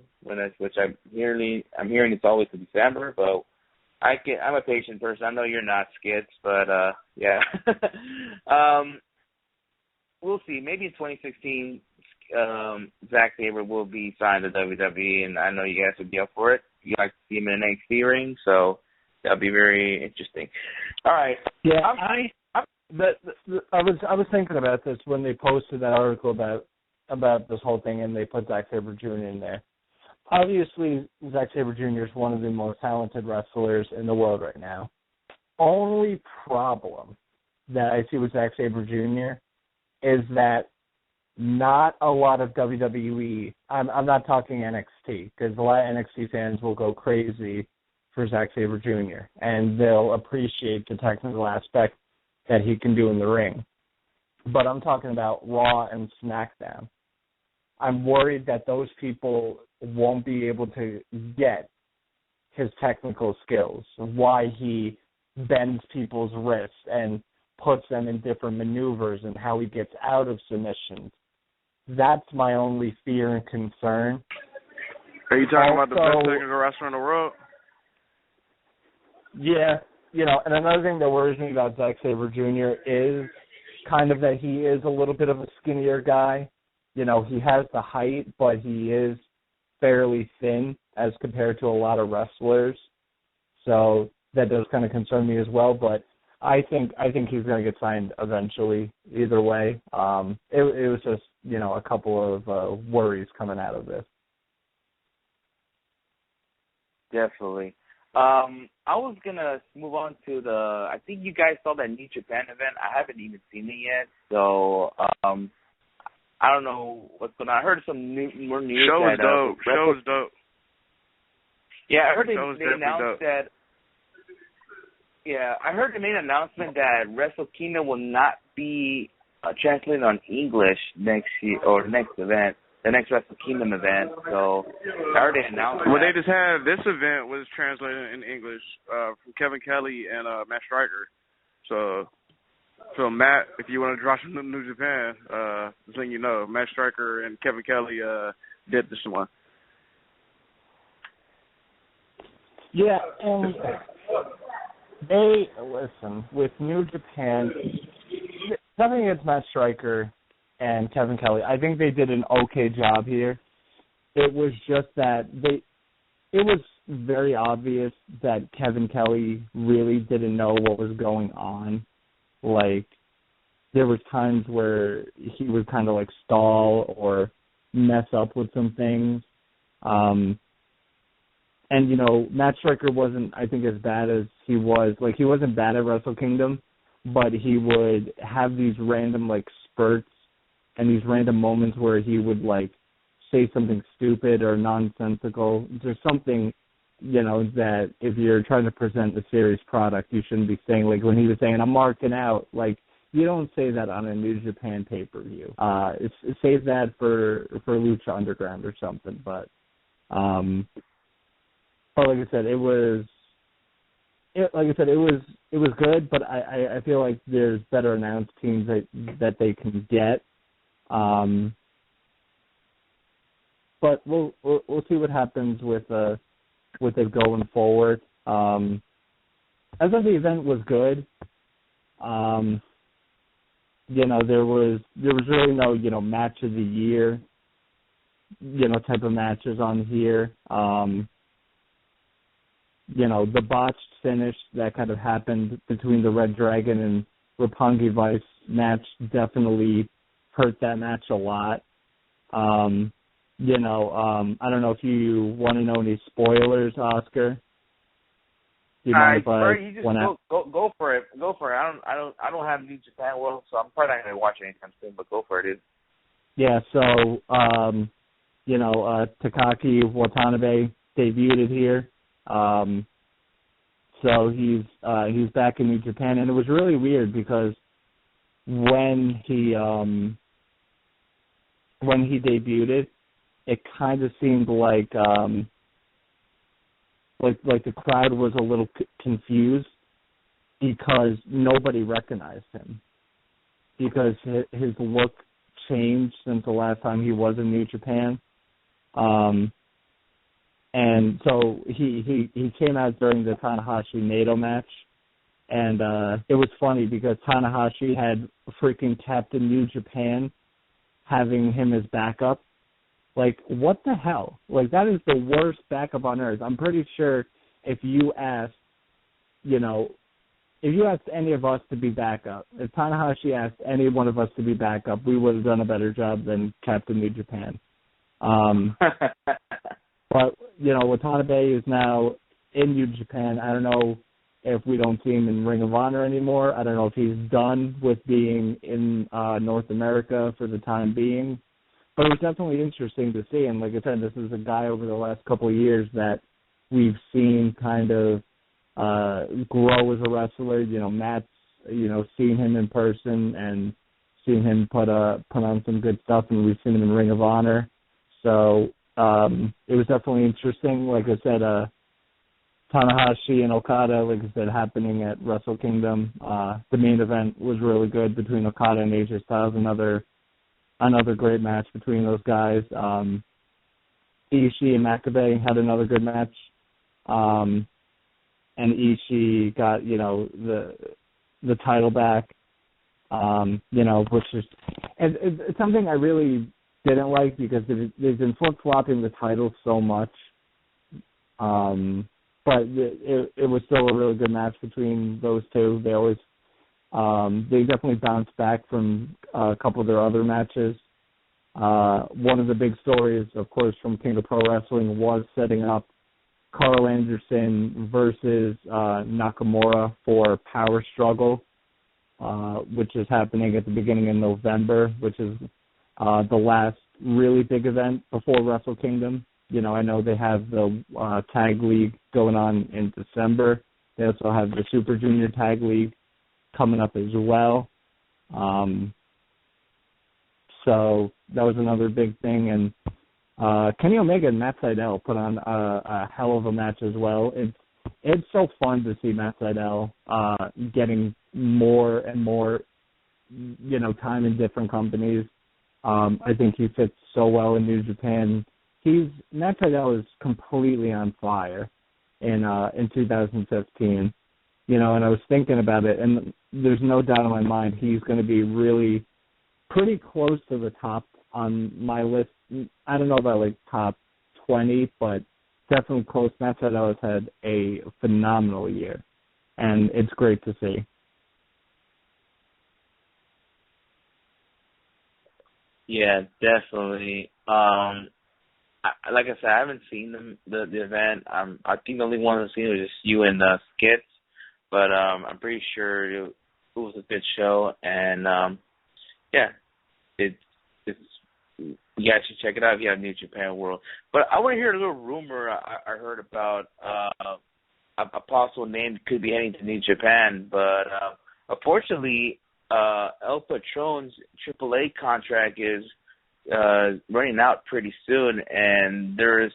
which I'm hearing it's always in December, but I'm a patient person. I know you're not, Skits, but yeah. We'll see. Maybe in 2016, Zack Sabre will be signed to WWE, and I know you guys would be up for it. You like to see him in an NXT ring, so that'll be very interesting. All right. Yeah, I was thinking about this when they posted that article about this whole thing, and they put Zack Sabre Jr. in there. Obviously, Zack Sabre Jr. is one of the most talented wrestlers in the world right now. Only problem that I see with Zack Sabre Jr. is that not a lot of WWE, I'm not talking NXT, because a lot of NXT fans will go crazy for Zack Sabre Jr., and they'll appreciate the technical aspect that he can do in the ring. But I'm talking about Raw and SmackDown. I'm worried that those people won't be able to get his technical skills, why he bends people's wrists and puts them in different maneuvers and how he gets out of submissions. That's my only fear and concern. Are you talking about the best technical wrestler in the world? Yeah, and another thing that worries me about Zack Sabre Jr. is kind of that he is a little bit of a skinnier guy. He has the height, but he is fairly thin as compared to a lot of wrestlers. So that does kind of concern me as well, but I think he's going to get signed eventually. Either way, it was just a couple of worries coming out of this. Definitely. I was gonna move on to I think you guys saw that New Japan event. I haven't even seen it yet, so I don't know what's going on. I heard some more news. Show was dope. Yeah, I heard they announced that. Yeah, I heard they made an announcement that Wrestle Kingdom will not be translated on English next year or next event, the next Wrestle Kingdom event. So I heard they announced. Well, they just had this event was translated in English from Kevin Kelly and Matt Striker. So Matt, if you want to drop some New Japan, just letting you know, Matt Striker and Kevin Kelly did this one. Yeah, and with New Japan, nothing against Matt Striker and Kevin Kelly. I think they did an okay job here. It was just that it was very obvious that Kevin Kelly really didn't know what was going on. Like, there was times where he would kind of like stall or mess up with some things. And, Matt Striker wasn't, I think, as bad as he was. Like, he wasn't bad at Wrestle Kingdom, but he would have these random, like, spurts and these random moments where he would, like, say something stupid or nonsensical. There's something, that if you're trying to present a serious product, you shouldn't be saying, like, when he was saying, I'm marking out, like, you don't say that on a New Japan pay-per-view. Save that for Lucha Underground or something, but like I said, it was good, but I feel like there's better announced teams that they can get. But we'll see what happens with it going forward. As of the event was good. There was really no match of the year type of matches on here. the botched finish that kind of happened between the Red Dragon and Roppongi Vice match definitely hurt that match a lot. I don't know if you want to know any spoilers, Oscar. Do you mind if I you just go for it. Go for it. I don't have New Japan World, so I'm probably not going to watch it anytime soon. But go for it, dude. Yeah. So Takaki Watanabe debuted here. So he's back in New Japan, and it was really weird because when he debuted, it kind of seemed like the crowd was a little confused because nobody recognized him because his look changed since the last time he was in New Japan. And so he came out during the Tanahashi-Naito match, and it was funny because Tanahashi had freaking Captain New Japan having him as backup. Like, what the hell? Like, that is the worst backup on earth. I'm pretty sure if you asked any of us to be backup, if Tanahashi asked any one of us to be backup, we would have done a better job than Captain New Japan. But, Watanabe is now in New Japan. I don't know if we don't see him in Ring of Honor anymore. I don't know if he's done with being in North America for the time being. But it was definitely interesting to see. And like I said, this is a guy over the last couple of years that we've seen kind of grow as a wrestler. Matt's, seen him in person and seen him put on some good stuff, and we've seen him in Ring of Honor. So it was definitely interesting. Like I said, Tanahashi and Okada, like I said, happening at Wrestle Kingdom. The main event was really good between Okada and AJ Styles. Another great match between those guys. Ishii and Makabe had another good match. And Ishii got, the title back, which is it's something I really didn't like because they've been flip-flopping the title so much. But it was still a really good match between those two. They always they definitely bounced back from a couple of their other matches. One of the big stories, of course, from King of Pro Wrestling was setting up Carl Anderson versus Nakamura for Power Struggle, which is happening at the beginning of November, which is the last really big event before Wrestle Kingdom. I know they have the Tag League going on in December. They also have the Super Junior Tag League coming up as well. So that was another big thing. And Kenny Omega and Matt Sydal put on a hell of a match as well. It's so fun to see Matt Sydal getting more and more, time in different companies. I think he fits so well in New Japan. Matt Sydal is completely on fire in 2015. And I was thinking about it, and there's no doubt in my mind he's going to be really pretty close to the top on my list. I don't know about top 20, but definitely close. Matt Sydal has had a phenomenal year, and it's great to see. Yeah, definitely. Like I said, I haven't seen the event. I think the only one I've seen was just you and Skits, but I'm pretty sure it was a good show, and it's you guys should check it out if you have New Japan World. But I want to hear a little rumor I heard about a possible name that could be heading to New Japan, but unfortunately, El Patron's AAA contract is running out pretty soon, and there's,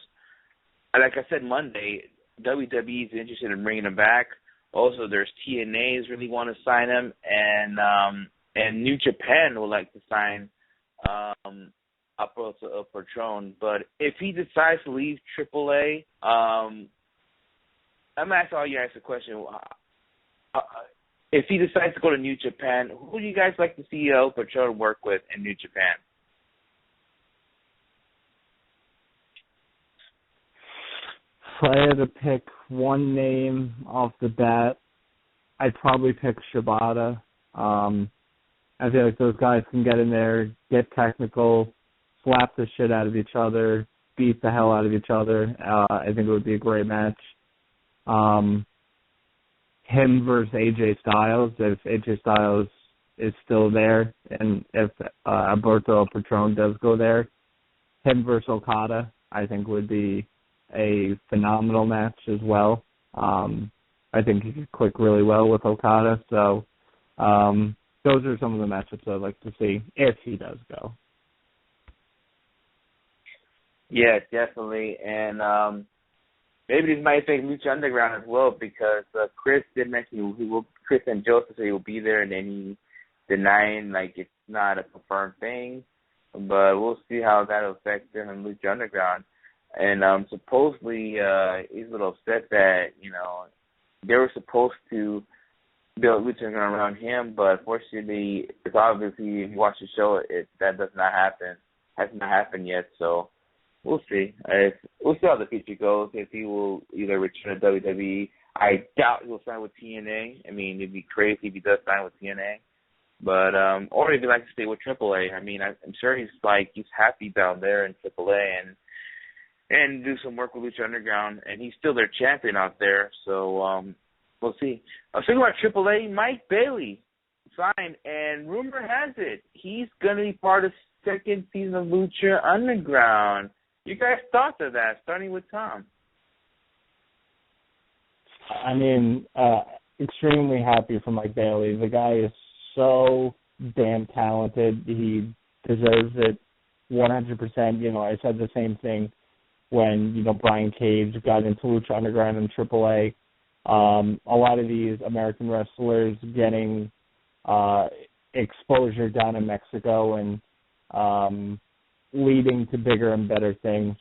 like I said Monday, WWE is interested in bringing him back. Also, there's TNA's really want to sign him, and New Japan would like to sign El Patron. But if he decides to leave AAA, I'm gonna ask all you guys a question. If he decides to go to New Japan, who would you guys like to see El Patron work with in New Japan? I had to pick one name off the bat, I'd probably pick Shibata. I feel like those guys can get in there, get technical, slap the shit out of each other, beat the hell out of each other. I think it would be a great match. Him versus AJ Styles, if AJ Styles is still there, and if Alberto Patron does go there, him versus Okada, I think would be a phenomenal match as well. I think he could click really well with Okada, so those are some of the matchups I'd like to see if he does go. Yeah, definitely, and maybe this might affect Lucha Underground as well, because Chris did mention Chris and Joseph said he will be there, and then he denying like it's not a confirmed thing, but we'll see how that affects them in Lucha Underground. And supposedly he's a little upset that they were supposed to build Lucha Underground around him, but unfortunately, it's obviously if you watch the show, that does not happen. Has not happened yet, so. We'll see. We'll see how the future goes. If he will either return to WWE, I doubt he'll sign with TNA. I mean, it'd be crazy if he does sign with TNA. But or if he'd like to stay with AAA. I mean, I'm sure he's happy down there in AAA and do some work with Lucha Underground, and he's still their champion out there. So we'll see. Speaking about AAA, Mike Bailey signed, and rumor has it he's going to be part of second season of Lucha Underground. You guys thoughts of that, starting with Tom? I mean, extremely happy for Mike Bailey. The guy is so damn talented. He deserves it 100%. I said the same thing when, Brian Cage got into Lucha Underground and AAA. A lot of these American wrestlers getting exposure down in Mexico and leading to bigger and better things.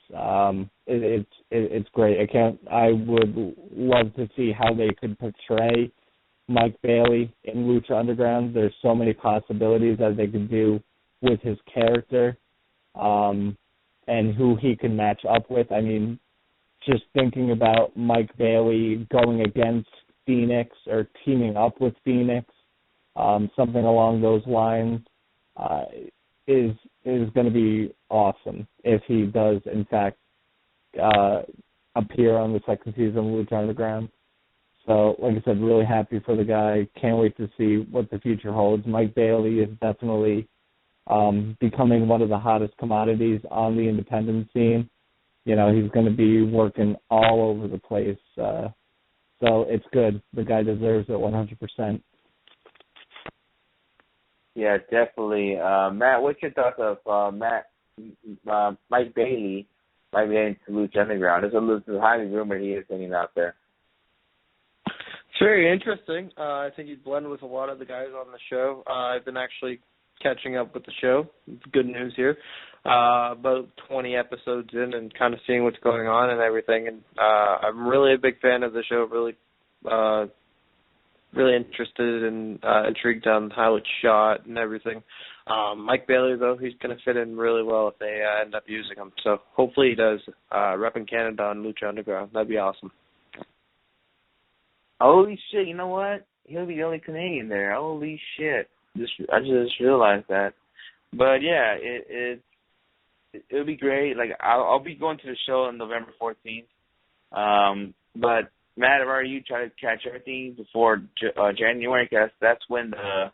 It's great. I would love to see how they could portray Mike Bailey in Lucha Underground. There's so many possibilities that they could do with his character, and who he can match up with. I mean, just thinking about Mike Bailey going against Phoenix or teaming up with Phoenix, something along those lines, is going to be awesome if he does, in fact, appear on the second season of Lucha Underground. So, like I said, really happy for the guy. Can't wait to see what the future holds. Mike Bailey is definitely becoming one of the hottest commodities on the independent scene. He's going to be working all over the place. So it's good. The guy deserves it 100%. Yeah, definitely. Matt, what's your thoughts of Mike Bailey into Lucha Underground? There's a highly rumored he is hanging out there. It's very interesting. I think he's blended with a lot of the guys on the show. I've been actually catching up with the show. Good news here. About 20 episodes in and kind of seeing what's going on and everything. And I'm really a big fan of the show, really interested and intrigued on how it's shot and everything. Mike Bailey, though, he's going to fit in really well if they end up using him. So hopefully he does. Repping Canada on Lucha Underground. That'd be awesome. Holy shit, you know what? He'll be the only Canadian there. Holy shit. I just realized that. But, yeah, it'll be great. Like, I'll be going to the show on November 14th. But Matt, I've already tried to catch everything before January, because that's when the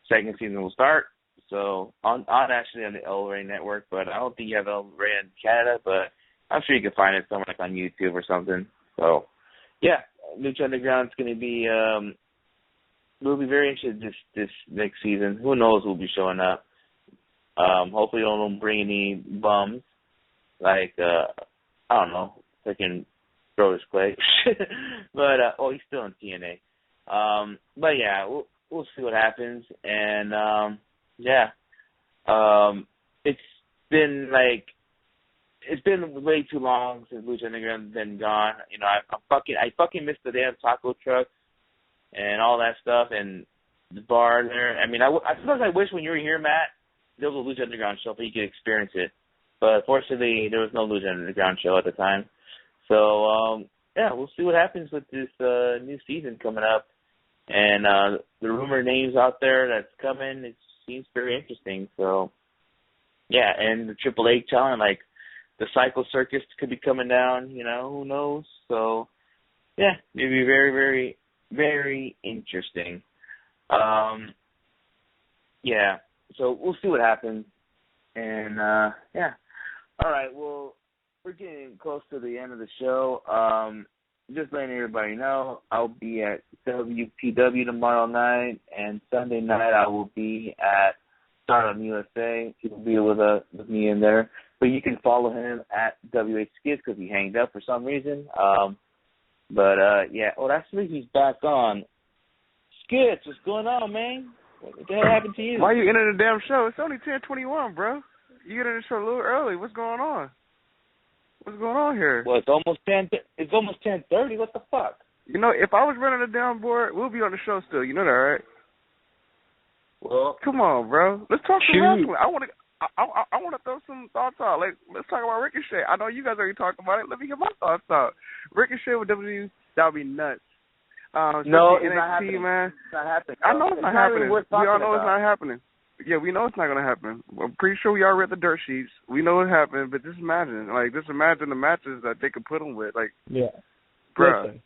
second season will start. So on the El Rey network, but I don't think you have El Rey in Canada, but I'm sure you can find it somewhere like on YouTube or something. So yeah, Lucha Underground is going to be we'll be very interested this next season. Who knows who'll be showing up? Hopefully, don't bring any bums like I don't know, freaking Brodus Clay. But he's still in TNA. But yeah, we'll see what happens. And it's been way too long since Lucha Underground's been gone. I fucking miss the damn taco truck and all that stuff and the bar there. I mean, I suppose I wish when you were here, Matt, there was a Lucha Underground show so you could experience it. But fortunately, there was no Lucha Underground show at the time. So, yeah, we'll see what happens with this new season coming up. And the rumor names out there that's coming, it seems very interesting. So, yeah, and the Triple H talent, like the Cycle Circus could be coming down, who knows? So, yeah, it'd be very, very, very interesting. Yeah, so we'll see what happens. And, yeah. All right, well, we're getting close to the end of the show. Just letting everybody know, I'll be at WPW tomorrow night, and Sunday night I will be at Stardom USA. He'll be with me in there. But you can follow him at WH Skids because he hanged up for some reason. Yeah. Oh, that's me. He's back on. Skids, what's going on, man? What the hell happened to you? Why you ending the damn show? It's only 10:21, bro. You get in the show a little early. What's going on? What's going on here? Well, it's almost 10:30. What the fuck? If I was running the damn board, we'll be on the show still. You know that, right? Well, come on, bro. Let's talk some wrestling. I want to throw some thoughts out. Like, let's talk about Ricochet. I know you guys already talked about it. Let me get my thoughts out. Ricochet with WWE, that would be nuts. No, it's NXT, not happening. man. It's not happening. I know it's not happening. We all know it's not happening. Yeah, we know it's not going to happen. I'm pretty sure we all read the dirt sheets. We know it happened, but just imagine the matches that they could put them with. Like, yeah. Bruh. Listen,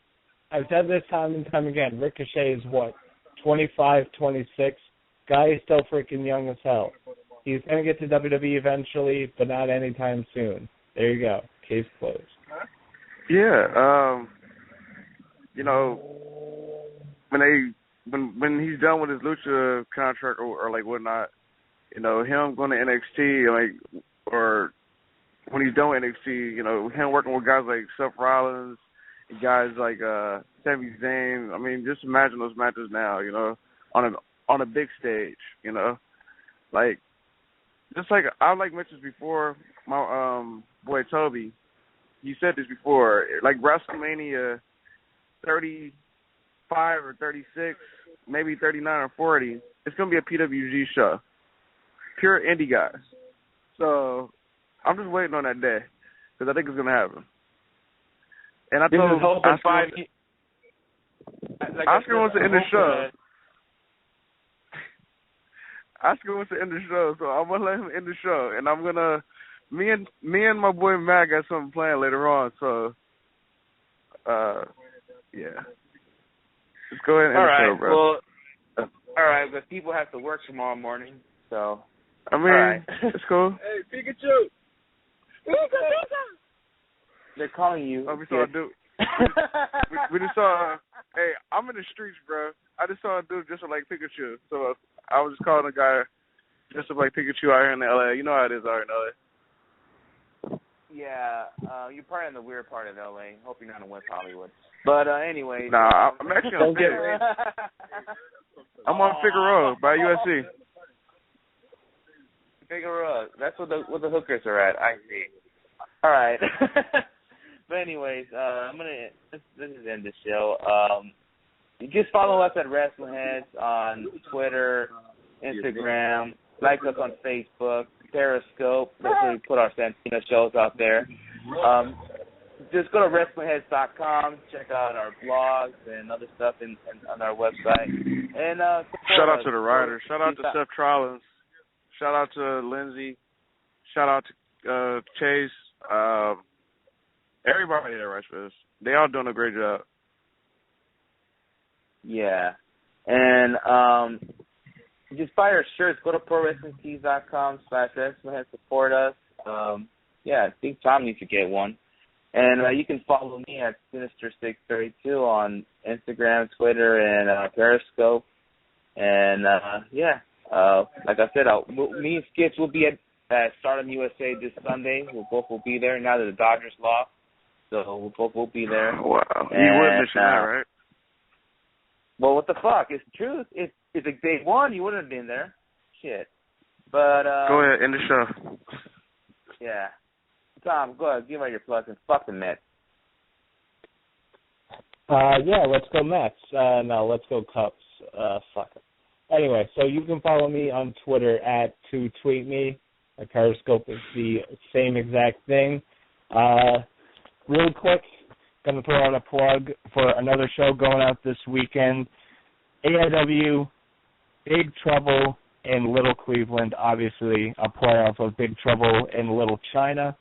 I've said this time and time again. Ricochet is what, 25, 26? Guy is still freaking young as hell. He's going to get to WWE eventually, but not anytime soon. There you go. Case closed. Yeah. When he's done with his Lucha contract or like whatnot, him going to NXT, or when he's done with NXT, him working with guys like Seth Rollins, guys like Sami Zayn. I mean, just imagine those matches now, on a big stage, like just like I mentioned before, my boy Toby, he said this before, like WrestleMania 35 or 36, maybe 39 or 40, it's going to be a PWG show. Pure indie guys. So I'm just waiting on that day because I think it's going to happen. And I told Oscar wants to end the show. Oscar wants to end the show, so I'm going to let him end the show. And I'm going to, me and my boy Matt got something planned later on, so, yeah. Let's go ahead and end the show, bro. Well, all right, but people have to work tomorrow morning, so. I mean, right. It's cool. Hey, Pikachu! They're calling you. Oh, we saw a dude. we just saw, hey, I'm in the streets, bro. I just saw a dude just like Pikachu. So I was just calling a guy just like Pikachu out here in L.A. You know how it is out here in L.A. Yeah, you're probably in the weird part of L.A. Hope you're not in West Hollywood. But anyway. Nah, I'm actually on Figueroa. I'm on Figueroa by USC. Figueroa. That's what the hookers are at. I see. All right. But anyways, I'm gonna this is end the show. You just follow us at WrestlingHeads on Twitter, Instagram, like us on Facebook, Periscope. That's where we put our Santino shows out there. Just go to WrestlingHeads.com, check out our blogs and other stuff on our website. And shout out to the writers. Shout out to Seth Rollins. Shout out to Lindsay. Shout out to Chase. Everybody that writes for us. They all doing a great job. Yeah. And just buy our shirts. Go to ProWrestlingTees.com/WrestlingHeads. Support us. Yeah, I think Tom needs to get one. And you can follow me at Sinister632 on Instagram, Twitter, and Periscope. And, like I said, me and Skits will be at Stardom USA this Sunday. We both will be there now that the Dodgers lost. So we both will be there. Wow. You would mention that, right? Well, what the fuck? It's the truth. If they won, you wouldn't have been there. Shit. But go ahead, end the show. Yeah. Tom, go ahead, give out your plugs and fuck the Mets. Yeah, let's go Mets. No, let's go Cubs. Fuck it. Anyway, so you can follow me on Twitter at @2tweetme. My Periscope is the same exact thing. Real quick, going to throw out a plug for another show going out this weekend. AIW, Big Trouble in Little Cleveland, obviously a playoff of Big Trouble in Little China.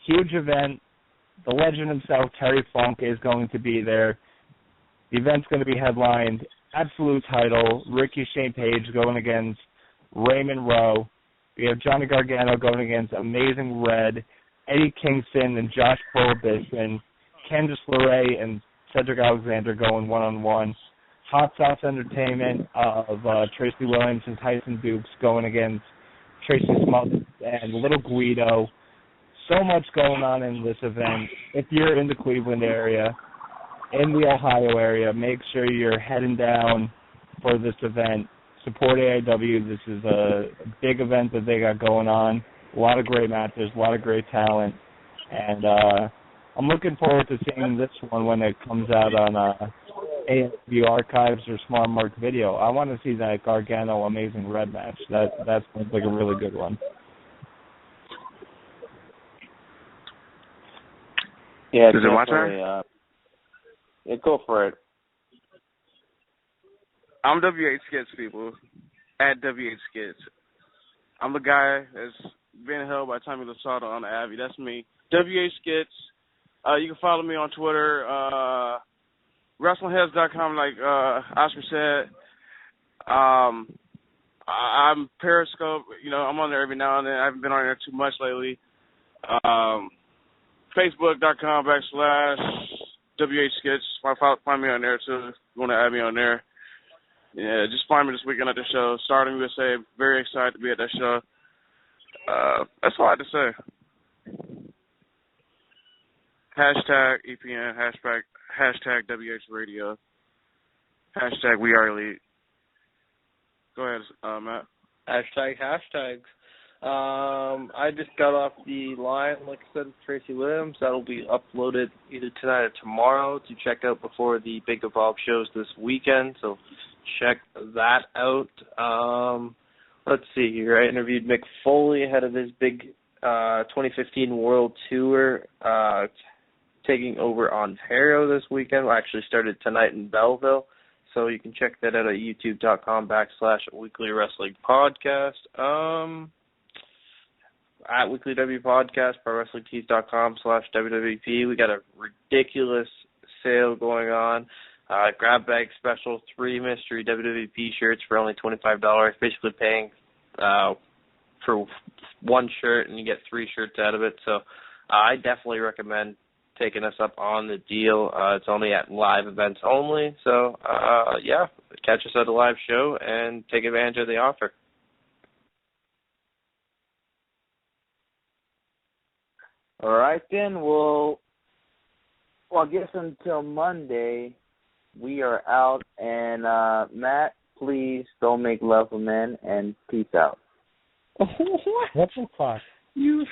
Huge event. The legend himself, Terry Funk, is going to be there. The event's going to be headlined Absolute Title, Ricky Shane Page going against Raymond Rowe. We have Johnny Gargano going against Amazing Red, Eddie Kingston and Josh Prohibition, Candice LeRae and Cedric Alexander going one-on-one. Hot Sauce Entertainment of Tracy Williams and Tyson Dukes going against Tracy Smothers and Little Guido. So much going on in this event. If you're in the Cleveland area, in the Ohio area, make sure you're heading down for this event. Support AIW. This is a big event that they got going on. A lot of great matches, a lot of great talent. And I'm looking forward to seeing this one when it comes out on AIW Archives or Smart Mark Video. I want to see that Gargano Amazing Red match. That sounds like a really good one. Yeah, is it my turn? Yeah, go for it. I'm WH Skits, people. At WH Skits. I'm the guy that's being held by Tommy Lasada on the Abbey. That's me. WH Skits. You can follow me on Twitter. WrestlingHeads.com, like Oscar said. I'm Periscope. You know, I'm on there every now and then. I haven't been on there too much lately. Facebook.com/WH Skits. Find me on there, too, if you want to add me on there. Yeah, just find me this weekend at the show. Stardom USA. Very excited to be at that show. That's all I have to say. Hashtag EPN. Hashtag WHRADIO. Hashtag We Are Elite. Go ahead, Matt. Hashtags. I just got off the line, like I said, with Tracy Williams. That'll be uploaded either tonight or tomorrow to check out before the Big Evolve shows this weekend. So check that out. Let's see here. I interviewed Mick Foley ahead of his big 2015 World Tour, taking over Ontario this weekend. It actually started tonight in Belleville. So you can check that out at youtube.com/Weekly Wrestling Podcast. At Weekly W Podcast, ProWrestlingTees.com/WWP. We got a ridiculous sale going on. Grab bag special, 3 mystery WWP shirts for only $25. Basically paying for 1 shirt and you get 3 shirts out of it. So I definitely recommend taking us up on the deal. It's only at live events only. So, yeah, catch us at a live show and take advantage of the offer. All right, then. Well, I guess until Monday, we are out. And, Matt, please don't make love with men, and peace out. What the fuck? You